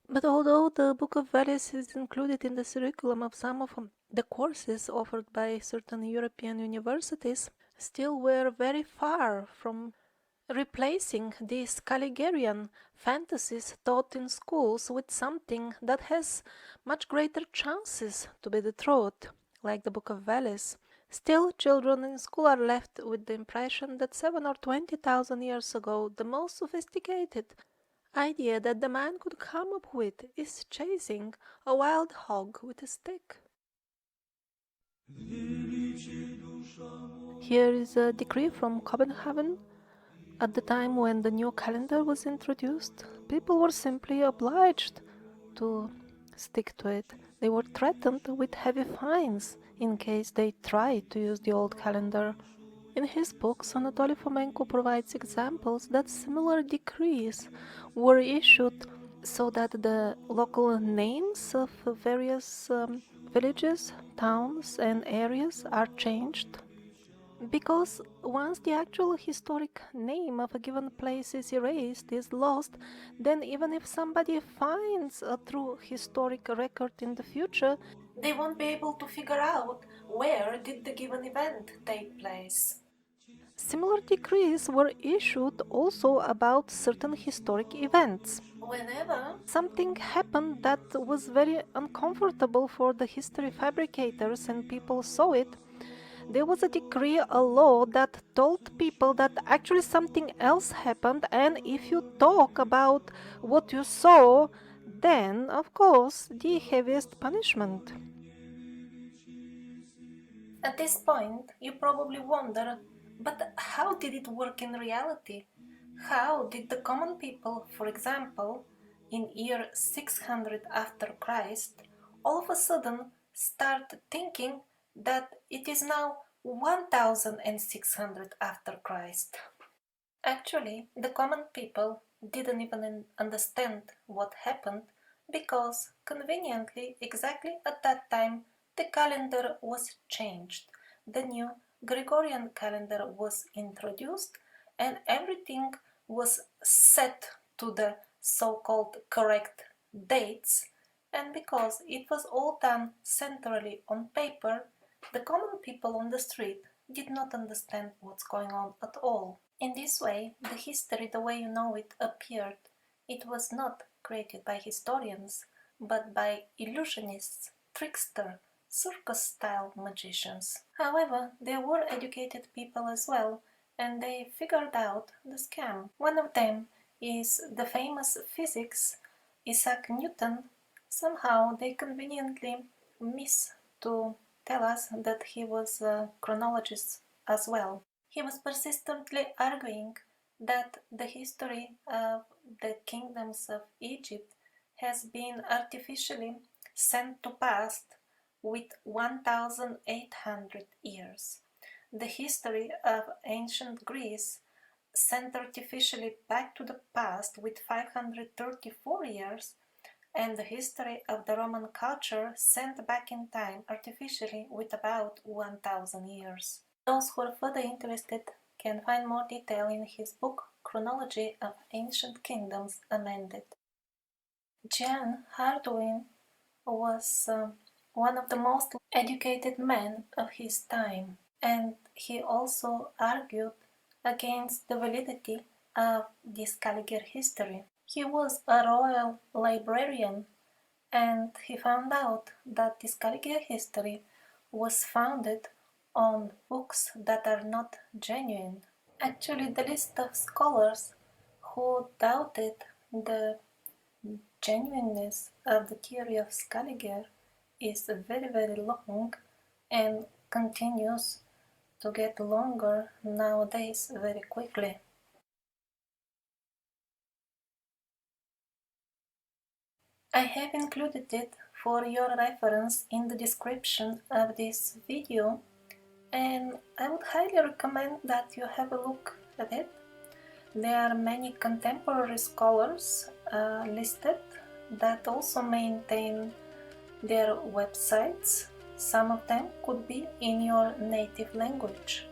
But although the Book of Veles is included in the curriculum of some of the courses offered by certain European universities, still we're very far from replacing these Caligarian fantasies taught in schools with something that has much greater chances to be the truth, like the Book of Veles. Still, children in school are left with the impression that 7 or 20,000 years ago, the most sophisticated idea that the man could come up with is chasing a wild hog with a stick. Here is a decree from Copenhagen. At the time when the new calendar was introduced, people were simply obliged to stick to it. They were threatened with heavy fines in case they tried to use the old calendar. In his books, Anatoly Fomenko provides examples that similar decrees were issued so that the local names of various villages, towns, and areas are changed. Because once the actual historic name of a given place is erased, is lost, then even if somebody finds a true historic record in the future, they won't be able to figure out where did the given event take place. Similar decrees were issued also about certain historic events. Whenever something happened that was very uncomfortable for the history fabricators and people saw it, there was a decree, a law that told people that actually something else happened, and if you talk about what you saw, then, of course, the heaviest punishment. At this point, you probably wonder, but how did it work in reality? How did the common people, for example, in year 600 after Christ, all of a sudden start thinking that it is now 1600 after Christ? Actually, the common people didn't even understand what happened because, conveniently, exactly at that time, the calendar was changed. The new Gregorian calendar was introduced and everything was set to the so-called correct dates, and because it was all done centrally on paper, the common people on the street did not understand what's going on at all. In this way, the history the way you know it appeared. It was not created by historians, but by illusionists, trickster, circus-style magicians. However, there were educated people as well, and they figured out the scam. One of them is the famous physicist Isaac Newton. Somehow they conveniently miss to tell us that he was a chronologist as well. He was persistently arguing that the history of the kingdoms of Egypt has been artificially sent to past with 1800 years. The history of ancient Greece sent artificially back to the past with 534 years, and the history of the Roman culture sent back in time artificially with about 1000 years. Those who are further interested can find more detail in his book Chronology of Ancient Kingdoms Amended. Jean Hardouin was one of the most educated men of his time, and he also argued against the validity of the Scaliger history. He was a royal librarian, and he found out that the Scaliger history was founded on books that are not genuine. Actually, the list of scholars who doubted the genuineness of the theory of Scaliger is very, very long and continues to get longer nowadays very quickly. I have included it for your reference in the description of this video, and I would highly recommend that you have a look at it. There are many contemporary scholars listed that also maintain their websites. Some of them could be in your native language.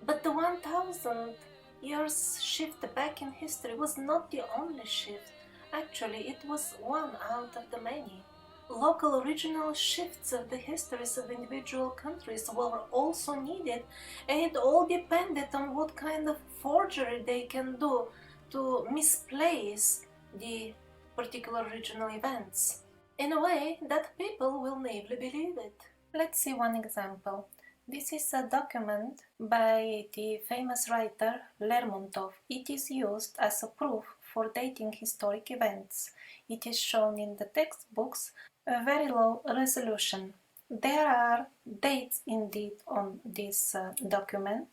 But the 1000 years shift back in history was not the only shift. Actually, it was one out of the many. Local regional shifts of the histories of individual countries were also needed, and it all depended on what kind of forgery they can do to misplace the particular regional events in a way that people will naively believe it. Let's see one example. This is a document by the famous writer Lermontov. It is used as a proof for dating historic events. It is shown in the textbooks a very low resolution. There are dates indeed on this document,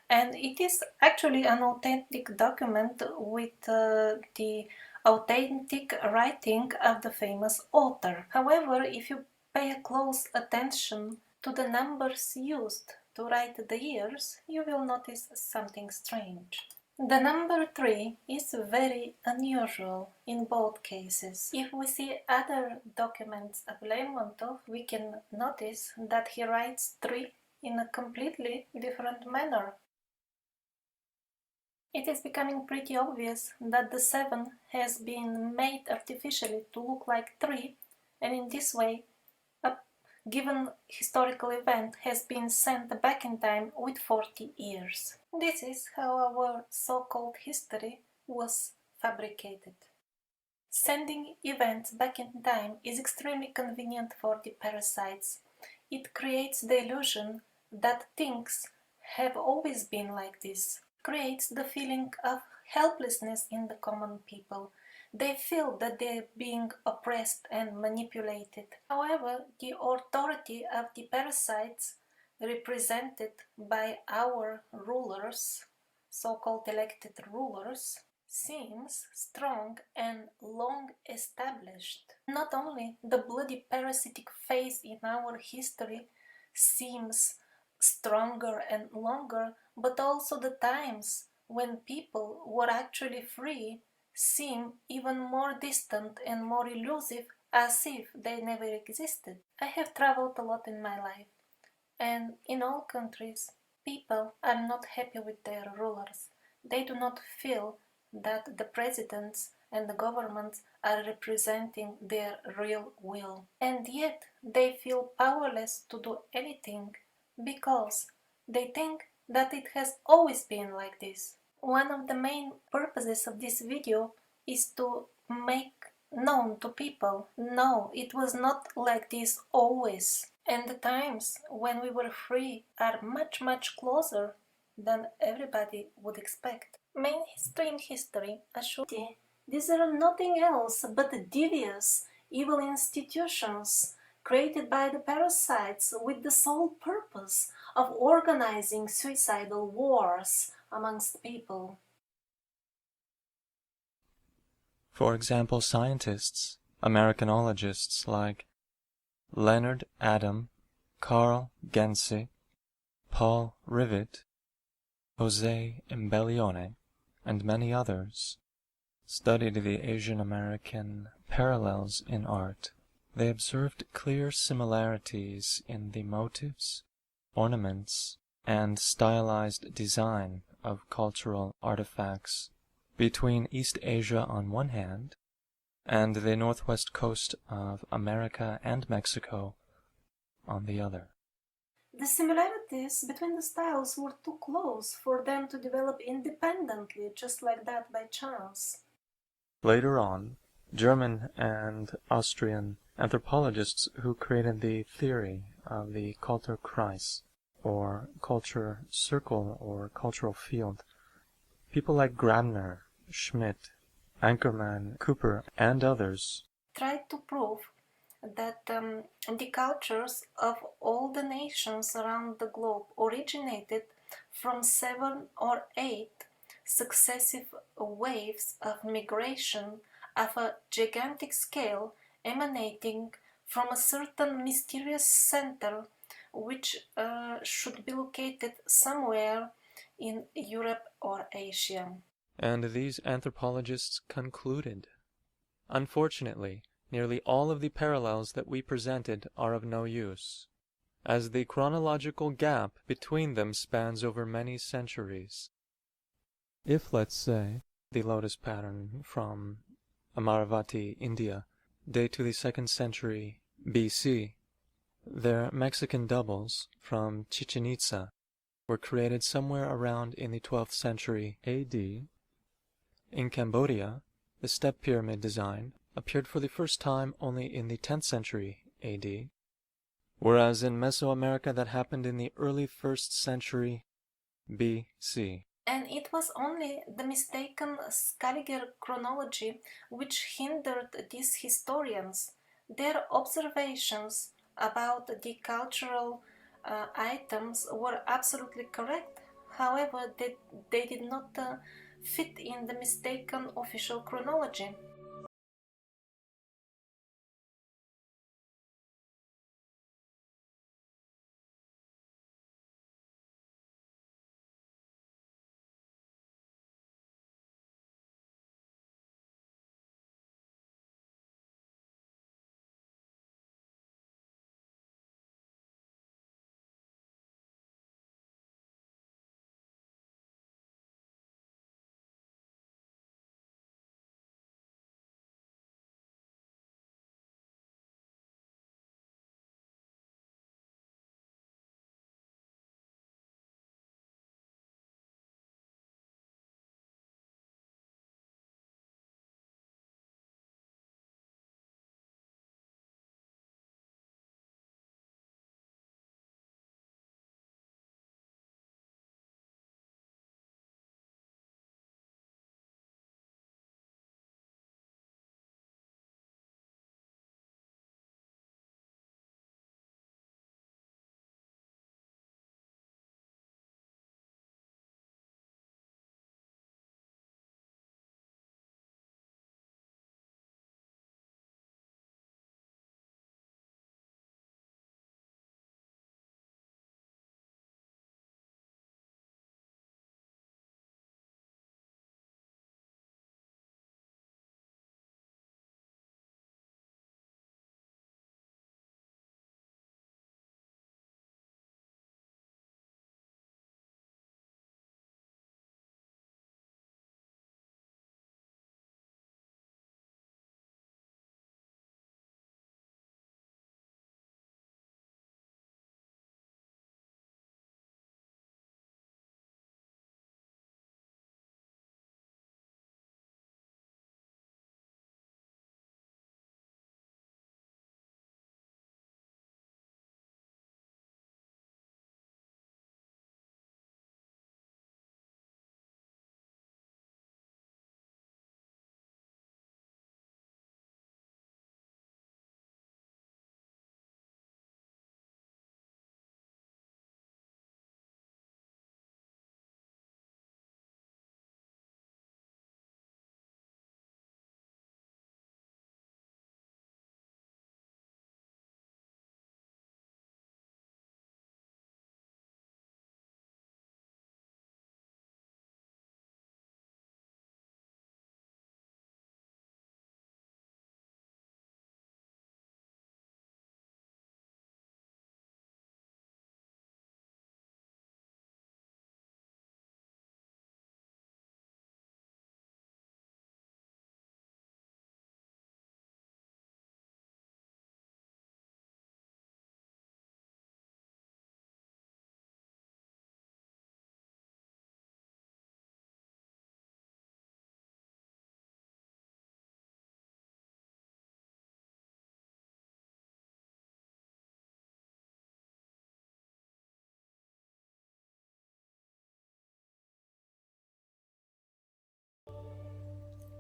and it is actually an authentic document with the authentic writing of the famous author. However, if you pay a close attention to the numbers used to write the years, you will notice something strange. The number 3 is very unusual in both cases. If we see other documents of Lermontov, we can notice that he writes 3 in a completely different manner. It is becoming pretty obvious that the 7 has been made artificially to look like 3, and in this way a given historical event has been sent back in time with 40 years. This is how our so-called history was fabricated. Sending events back in time is extremely convenient for the parasites. It creates the illusion that things have always been like this. Creates the feeling of helplessness in the common people. They feel that they are being oppressed and manipulated. However, the authority of the parasites, represented by our rulers, so-called elected rulers, seems strong and long established. Not only the bloody parasitic phase in our history seems stronger and longer, but also the times when people were actually free seem even more distant and more elusive, as if they never existed. I have traveled a lot in my life, and in all countries, people are not happy with their rulers. They do not feel that the presidents and the governments are representing their real will. And yet, they feel powerless to do anything because they think that it has always been like this. One of the main purposes of this video is to make known to people, no, it was not like this always. And the times when we were free are much, much closer than everybody would expect. Mainstream history assures these are nothing else but devious, evil institutions created by the parasites with the sole purpose of organizing suicidal wars amongst people. For example, scientists, Americanologists like Leonard Adam, Carl Gense, Paul Rivet, Jose Imbellione, and many others, studied the Asian American parallels in art. They observed clear similarities in the motifs, ornaments, and stylized design of cultural artifacts between East Asia on one hand and the northwest coast of America and Mexico on the other. The similarities between the styles were too close for them to develop independently, just like that by chance. Later on, German and Austrian anthropologists who created the theory of the Kulturkreis, or culture circle or cultural field, people like Grabner, Schmidt, Ankerman, Cooper, and others tried to prove that the cultures of all the nations around the globe originated from 7 or 8 successive waves of migration of a gigantic scale emanating from a certain mysterious center which should be located somewhere in Europe or Asia. And these anthropologists concluded, unfortunately, nearly all of the parallels that we presented are of no use, as the chronological gap between them spans over many centuries. If, let's say, the lotus pattern from Amaravati, India, date to the 2nd century BC, their Mexican doubles from Chichen Itza were created somewhere around in the 12th century AD. In Cambodia, the step pyramid design appeared for the first time only in the 10th century AD, whereas in Mesoamerica that happened in the early 1st century BC. and it was only the mistaken Scaliger chronology which hindered these historians. Their observations about the cultural items were absolutely correct. However, they did not fit in the mistaken official chronology.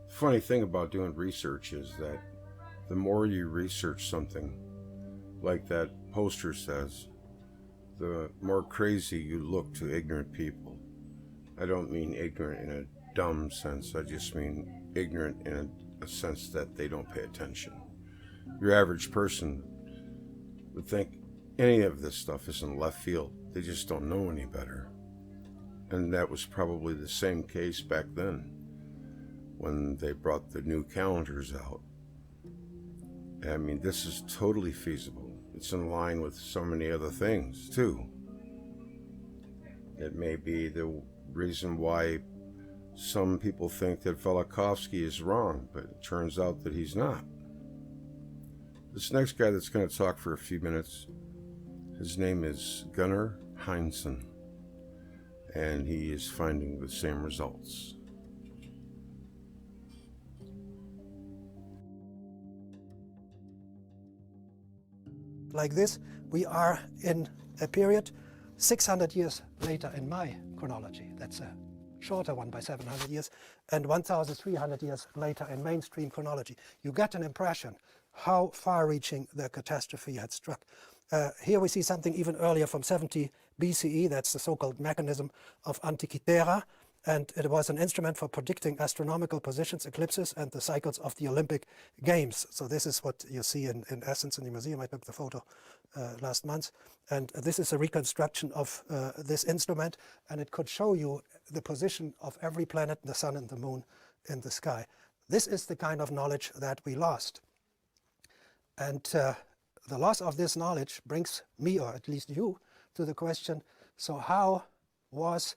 Funny thing about doing research is that the more you research something, like that poster says, the more crazy you look to ignorant people. I don't mean ignorant in a dumb sense, I just mean ignorant in a sense that they don't pay attention. Your average person would think any of this stuff is in left field. They just don't know any better. And that was probably the same case back then when they brought the new calendars out. I mean, this is totally feasible. It's in line with so many other things, too. It may be the reason why some people think that Velikovsky is wrong, but it turns out that he's not. This next guy that's going to talk for a few minutes, his name is Gunnar Heinzen, and he is finding the same results. Like this, we are in a period 600 years later in my chronology. That's a shorter one by 700 years, and 1,300 years later in mainstream chronology. You get an impression how far-reaching the catastrophe had struck. Here we see something even earlier from 70 BCE, that's the so-called mechanism of Antikythera, and it was an instrument for predicting astronomical positions, eclipses, and the cycles of the Olympic Games. So this is what you see in essence in the museum. I took the photo last month, and this is a reconstruction of this instrument, and it could show you the position of every planet, the sun and the moon in the sky. This is the kind of knowledge that we lost. And the loss of this knowledge brings me, or at least you, to the question, so how was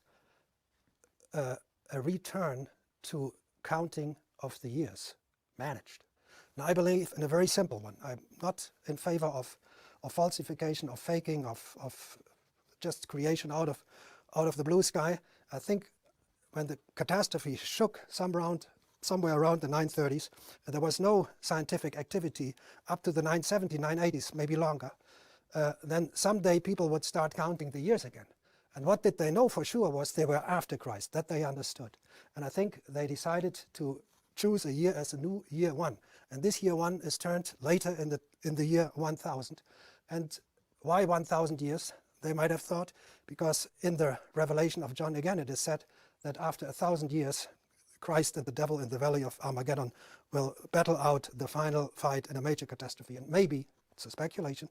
a return to counting of the years managed? Now, I believe in a very simple one. I'm not in favor of falsification, of faking, of just creation out of the blue sky. I think when the catastrophe shook somewhere around the 930s, and there was no scientific activity up to the 970s, 980s, maybe longer, then someday people would start counting the years again. And what did they know for sure was they were after Christ, that they understood. And I think they decided to choose a year as a new year one. And this year one is turned later in the year 1000. And why 1000 years? They might have thought, because in the Revelation of John again it is said that after 1000 years Christ and the devil in the valley of Armageddon will battle out the final fight in a major catastrophe. And maybe, it's a speculation,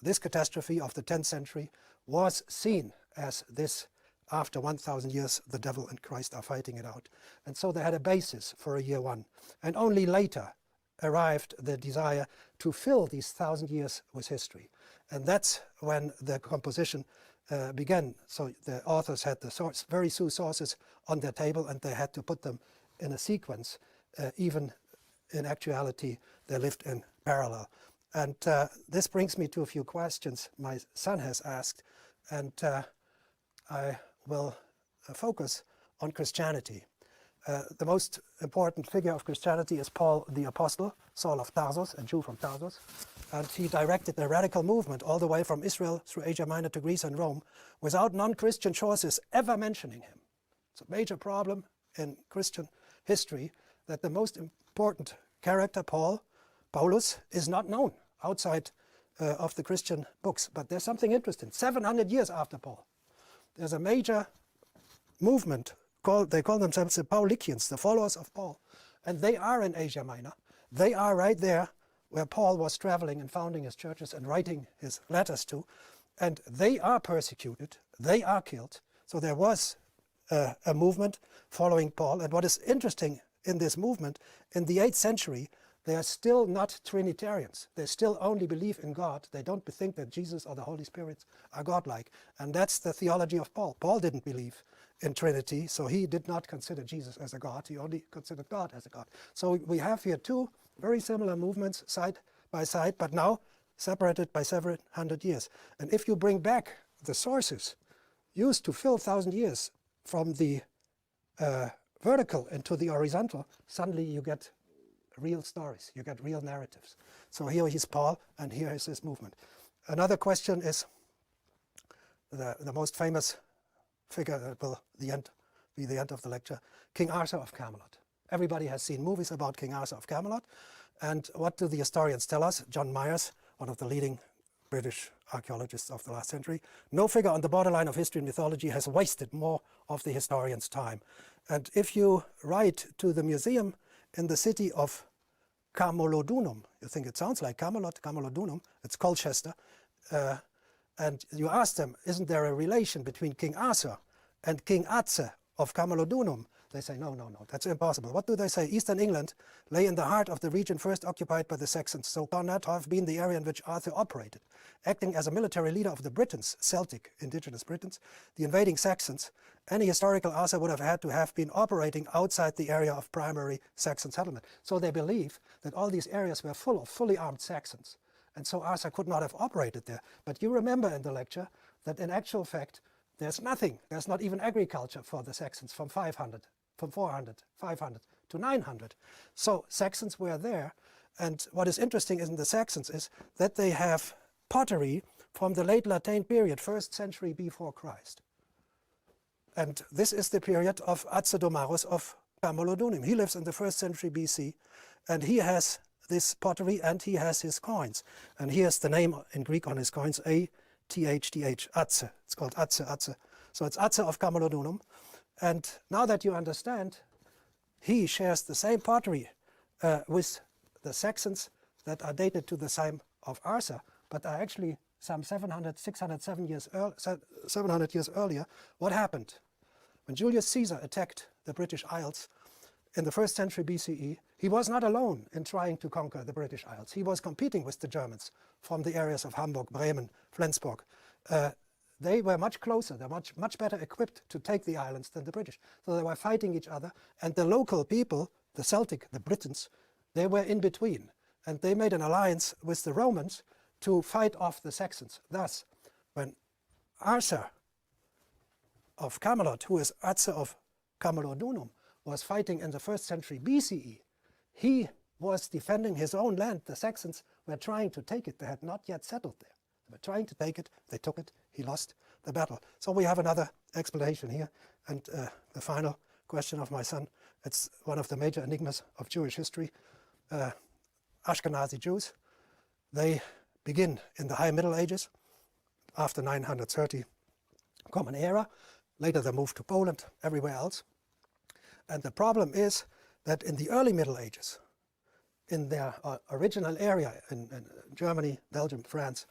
this catastrophe of the 10th century was seen as this, after 1000 years, the devil and Christ are fighting it out. And so they had a basis for a year one. And only later arrived the desire to fill these 1000 years with history. And that's when the composition began. So the authors had the very few sources on their table, and they had to put them in a sequence. Even in actuality, they lived in parallel. And this brings me to a few questions my son has asked, and I will focus on Christianity. The most important figure of Christianity is Paul the Apostle, Saul of Tarsus, a Jew from Tarsus, and he directed a radical movement all the way from Israel through Asia Minor to Greece and Rome without non-Christian sources ever mentioning him. It's a major problem in Christian history that the most important character, Paulus, is not known outside of the Christian books. But there's something interesting. 700 years after Paul, there's a major movement they call themselves the Paulicians, the followers of Paul. And they are in Asia Minor. They are right there where Paul was traveling and founding his churches and writing his letters to. And they are persecuted. They are killed. So there was a movement following Paul. And what is interesting in this movement, in the 8th century, they are still not Trinitarians. They still only believe in God. They don't think that Jesus or the Holy Spirit are godlike. And that's the theology of Paul. Paul didn't believe in Trinity, so he did not consider Jesus as a God. He only considered God as a God. So we have here two very similar movements side by side, but now separated by several hundred years. And if you bring back the sources used to fill 1,000 years from the vertical into the horizontal, suddenly you get real stories, you get real narratives. So here is Paul, and here is his movement. Another question is the most famous figure that will be the end of the lecture, King Arthur of Camelot. Everybody has seen movies about King Arthur of Camelot, and what do the historians tell us? John Myers, one of the leading British archaeologists of the last century, no figure on the borderline of history and mythology has wasted more of the historian's time. And if you write to the museum in the city of Camalodunum, you think it sounds like Camelot, Camalodunum, it's Colchester, and you ask them, isn't there a relation between King Arthur and King Atze of Camalodunum? They say, no, that's impossible. What do they say? Eastern England lay in the heart of the region first occupied by the Saxons, so cannot have been the area in which Arthur operated. Acting as a military leader of the Britons, Celtic, indigenous Britons, the invading Saxons, any historical Arthur would have had to have been operating outside the area of primary Saxon settlement. So they believe that all these areas were full of fully armed Saxons. And so Arthur could not have operated there. But you remember in the lecture that in actual fact, there's nothing. There's not even agriculture for the Saxons from 400, 500 to 900. So Saxons were there. And what is interesting in the Saxons is that they have pottery from the late Latine period, 1st century before Christ. And this is the period of Atzedomarus of Camalodunum. He lives in the 1st century BC, and he has this pottery and he has his coins. And here's the name in Greek on his coins, A-T-H-T-H, Atze. It's called Atze. So it's Atze of Camalodunum. And now that you understand, he shares the same pottery with the Saxons that are dated to the time of Arthur, but are actually some 700 years earlier. What happened? When Julius Caesar attacked the British Isles in the 1st century BCE, he was not alone in trying to conquer the British Isles. He was competing with the Germans from the areas of Hamburg, Bremen, Flensburg. They were much closer, they were much better equipped to take the islands than the British. So they were fighting each other, and the local people, the Celtic, the Britons, they were in between. And they made an alliance with the Romans to fight off the Saxons. Thus, when Arthur of Camelot, who is Atze of Camalodunum, was fighting in the 1st century BCE, he was defending his own land. The Saxons were trying to take it. They had not yet settled there. They were trying to take it. They took it. He lost the battle. So we have another explanation here. And the final question of my son, it's one of the major enigmas of Jewish history. Ashkenazi Jews, they begin in the High Middle Ages, after 930 Common Era. Later they move to Poland, everywhere else. And the problem is that in the early Middle Ages, in their original area, in Germany, Belgium, France,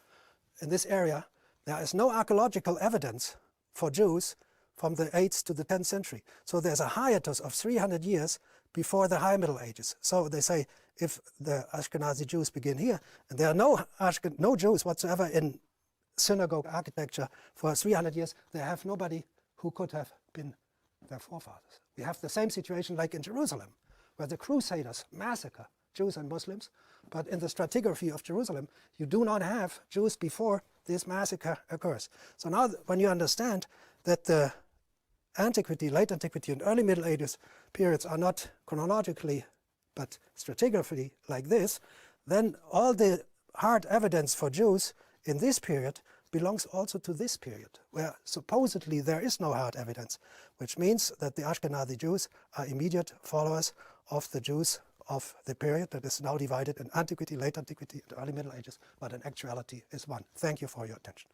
in this area, there is no archaeological evidence for Jews from the 8th to the 10th century. So there's a hiatus of 300 years before the High Middle Ages. So they say if the Ashkenazi Jews begin here, and there are no Jews whatsoever in synagogue architecture for 300 years, they have nobody who could have been their forefathers. We have the same situation like in Jerusalem, where the Crusaders massacre Jews and Muslims, but in the stratigraphy of Jerusalem, you do not have Jews before this massacre occurs. So now when you understand that the Antiquity, late Antiquity, and early Middle Ages periods are not chronologically but stratigraphically like this, then all the hard evidence for Jews in this period belongs also to this period, where supposedly there is no hard evidence, which means that the Ashkenazi Jews are immediate followers of the Jews of the period that is now divided in Antiquity, late Antiquity, and early Middle Ages, but in actuality is one. Thank you for your attention.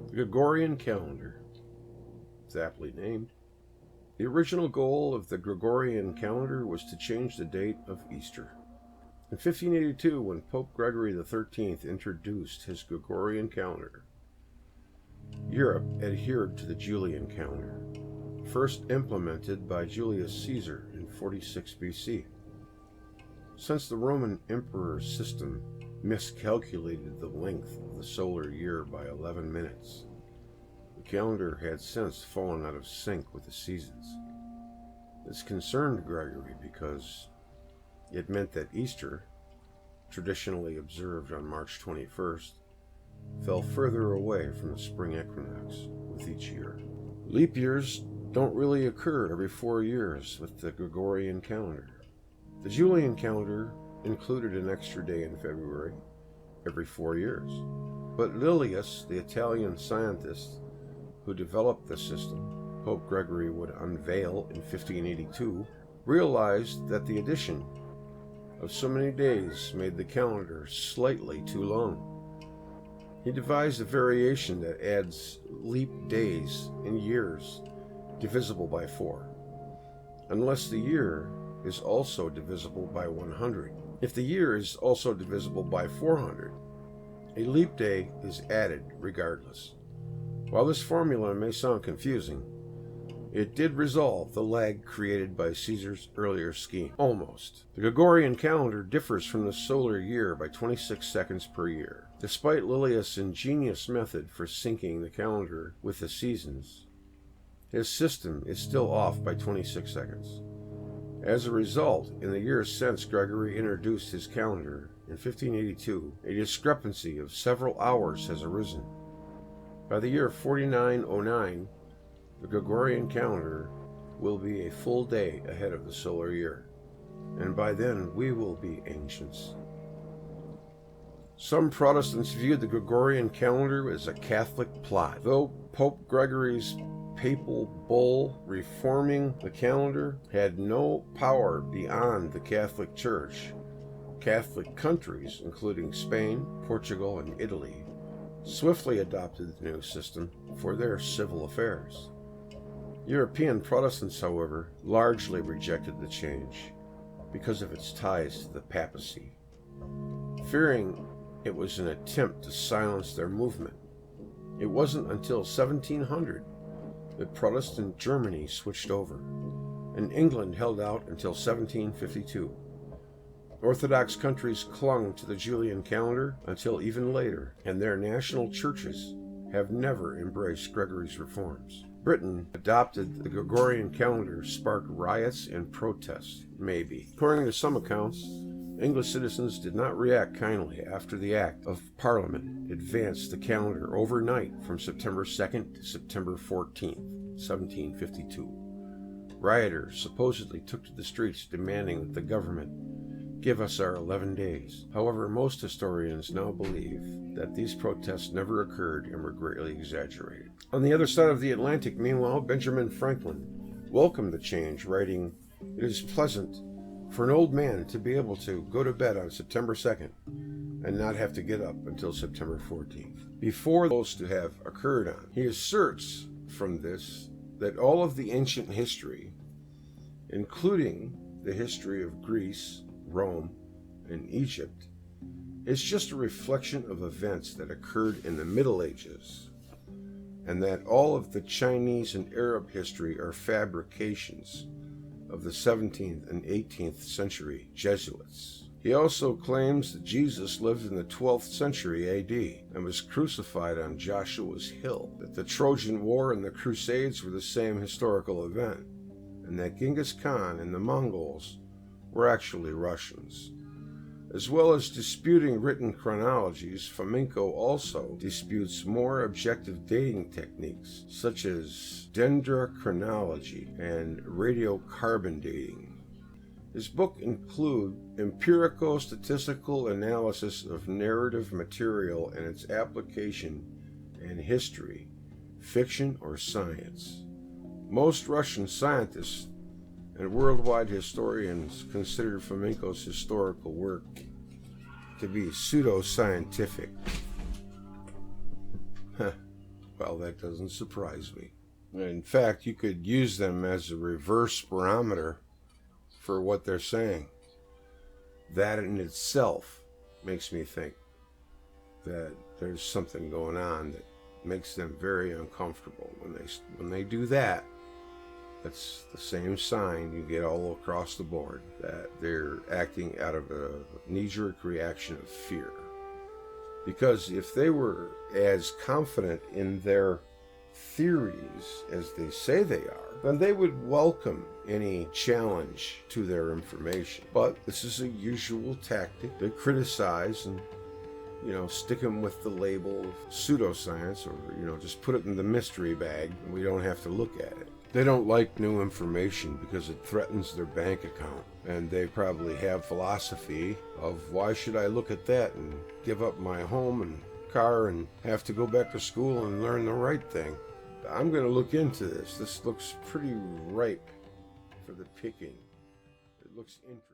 The Gregorian calendar. It's aptly named. The original goal of the Gregorian calendar was to change the date of Easter. In 1582, when Pope Gregory XIII introduced his Gregorian calendar, Europe adhered to the Julian calendar, first implemented by Julius Caesar in 46 BC. Since the Roman emperor's system miscalculated the length of the solar year by 11 minutes, the calendar had since fallen out of sync with the seasons. This concerned Gregory because it meant that Easter, traditionally observed on March 21st, fell further away from the spring equinox with each year. Leap years don't really occur every 4 years with the Gregorian calendar. The Julian calendar included an extra day in February every 4 years. But Lilius, the Italian scientist who developed the system Pope Gregory would unveil in 1582, realized that the addition of so many days made the calendar slightly too long. He devised a variation that adds leap days in years divisible by 4, unless the year is also divisible by 100. If the year is also divisible by 400, a leap day is added regardless. While this formula may sound confusing, it did resolve the lag created by Caesar's earlier scheme. Almost. The Gregorian calendar differs from the solar year by 26 seconds per year. Despite Lilius' ingenious method for syncing the calendar with the seasons, his system is still off by 26 seconds. As a result, in the years since Gregory introduced his calendar in 1582, a discrepancy of several hours has arisen. By the year 4909, the Gregorian calendar will be a full day ahead of the solar year, and by then we will be ancients. Some Protestants viewed the Gregorian calendar as a Catholic plot. Though Pope Gregory's papal bull reforming the calendar had no power beyond the Catholic Church, Catholic countries, including Spain, Portugal, and Italy, swiftly adopted the new system for their civil affairs. European Protestants, however, largely rejected the change because of its ties to the papacy, fearing it was an attempt to silence their movement. It wasn't until 1700 that Protestant Germany switched over, and England held out until 1752. Orthodox countries clung to the Julian calendar until even later, and their national churches have never embraced Gregory's reforms. Britain adopted the Gregorian calendar sparked riots and protests, maybe. According to some accounts, English citizens did not react kindly after the Act of Parliament advanced the calendar overnight from September 2nd to September 14th, 1752. Rioters supposedly took to the streets demanding that the government give us our 11 days. However, most historians now believe that these protests never occurred and were greatly exaggerated. On the other side of the Atlantic, meanwhile, Benjamin Franklin welcomed the change, writing, "It is pleasant for an old man to be able to go to bed on September 2nd and not have to get up until September 14th. Before those to have occurred on. He asserts from this that all of the ancient history, including the history of Greece, Rome, and Egypt, is just a reflection of events that occurred in the Middle Ages, and that all of the Chinese and Arab history are fabrications of the 17th and 18th century Jesuits. He also claims that Jesus lived in the 12th century AD and was crucified on Joshua's Hill, that the Trojan War and the Crusades were the same historical event, and that Genghis Khan and the Mongols were actually Russians. As well as disputing written chronologies, Fomenko also disputes more objective dating techniques, such as dendrochronology and radiocarbon dating. His book includes empirical statistical analysis of narrative material and its application in history, fiction, or science. Most Russian scientists and worldwide historians consider Fomenko's historical work to be pseudo-scientific. Well, that doesn't surprise me. In fact, you could use them as a reverse barometer for what they're saying. That in itself makes me think that there's something going on that makes them very uncomfortable. When they do that, that's the same sign you get all across the board, that they're acting out of a knee-jerk reaction of fear. Because if they were as confident in their theories as they say they are, then they would welcome any challenge to their information. But this is a usual tactic. They criticize and, stick them with the label of pseudoscience, or, just put it in the mystery bag and we don't have to look at it. They don't like new information because it threatens their bank account, and they probably have philosophy of why should I look at that and give up my home and car and have to go back to school and learn the right thing. I'm going to look into this. This looks pretty ripe for the picking. It looks interesting.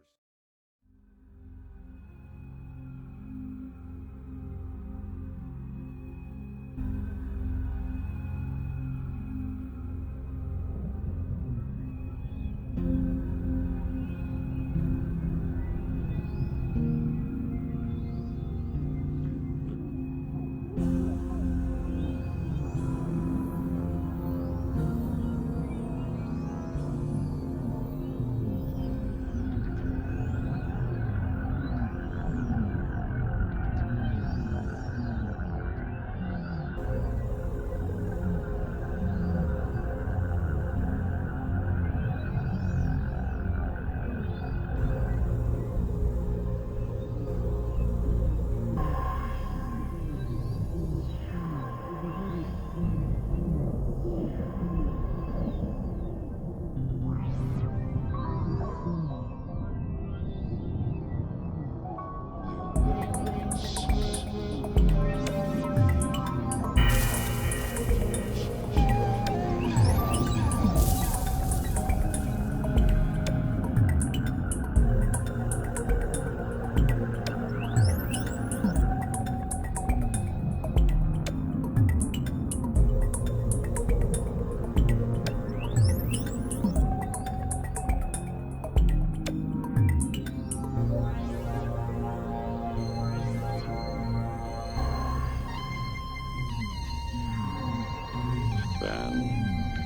smile.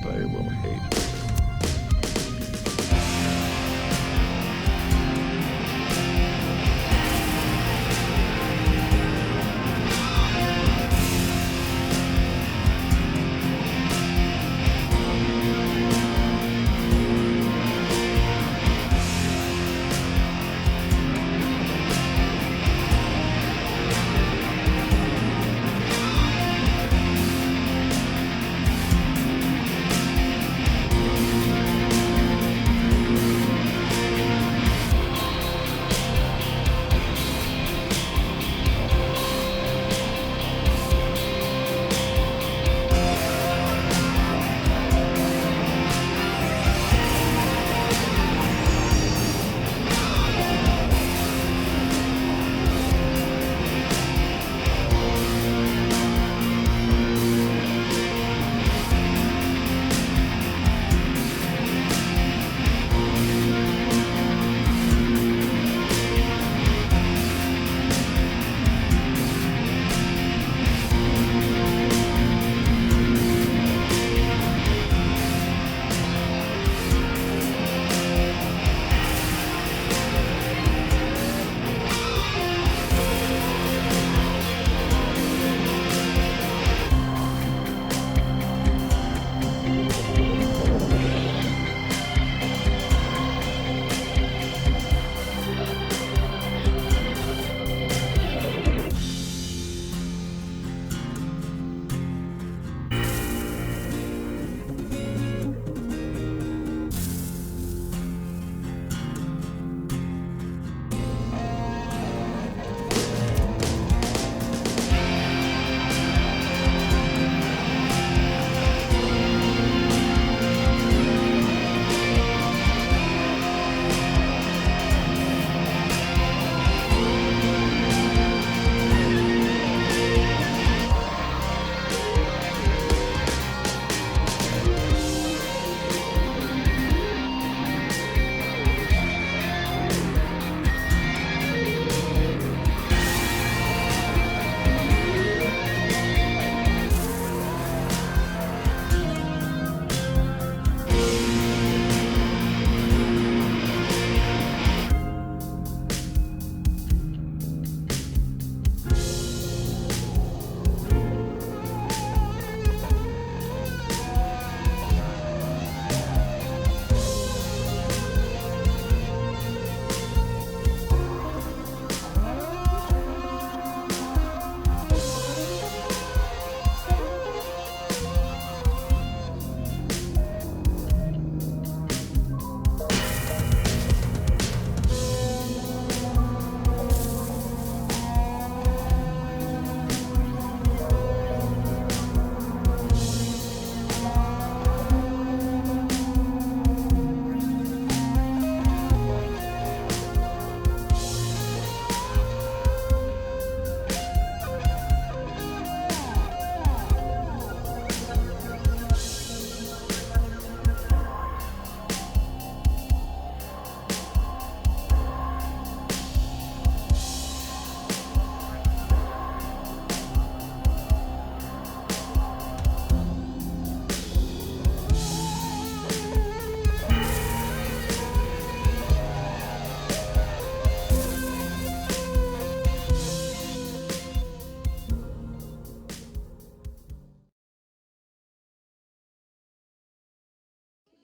They will hate it.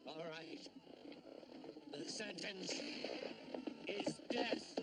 All right. The sentence is death.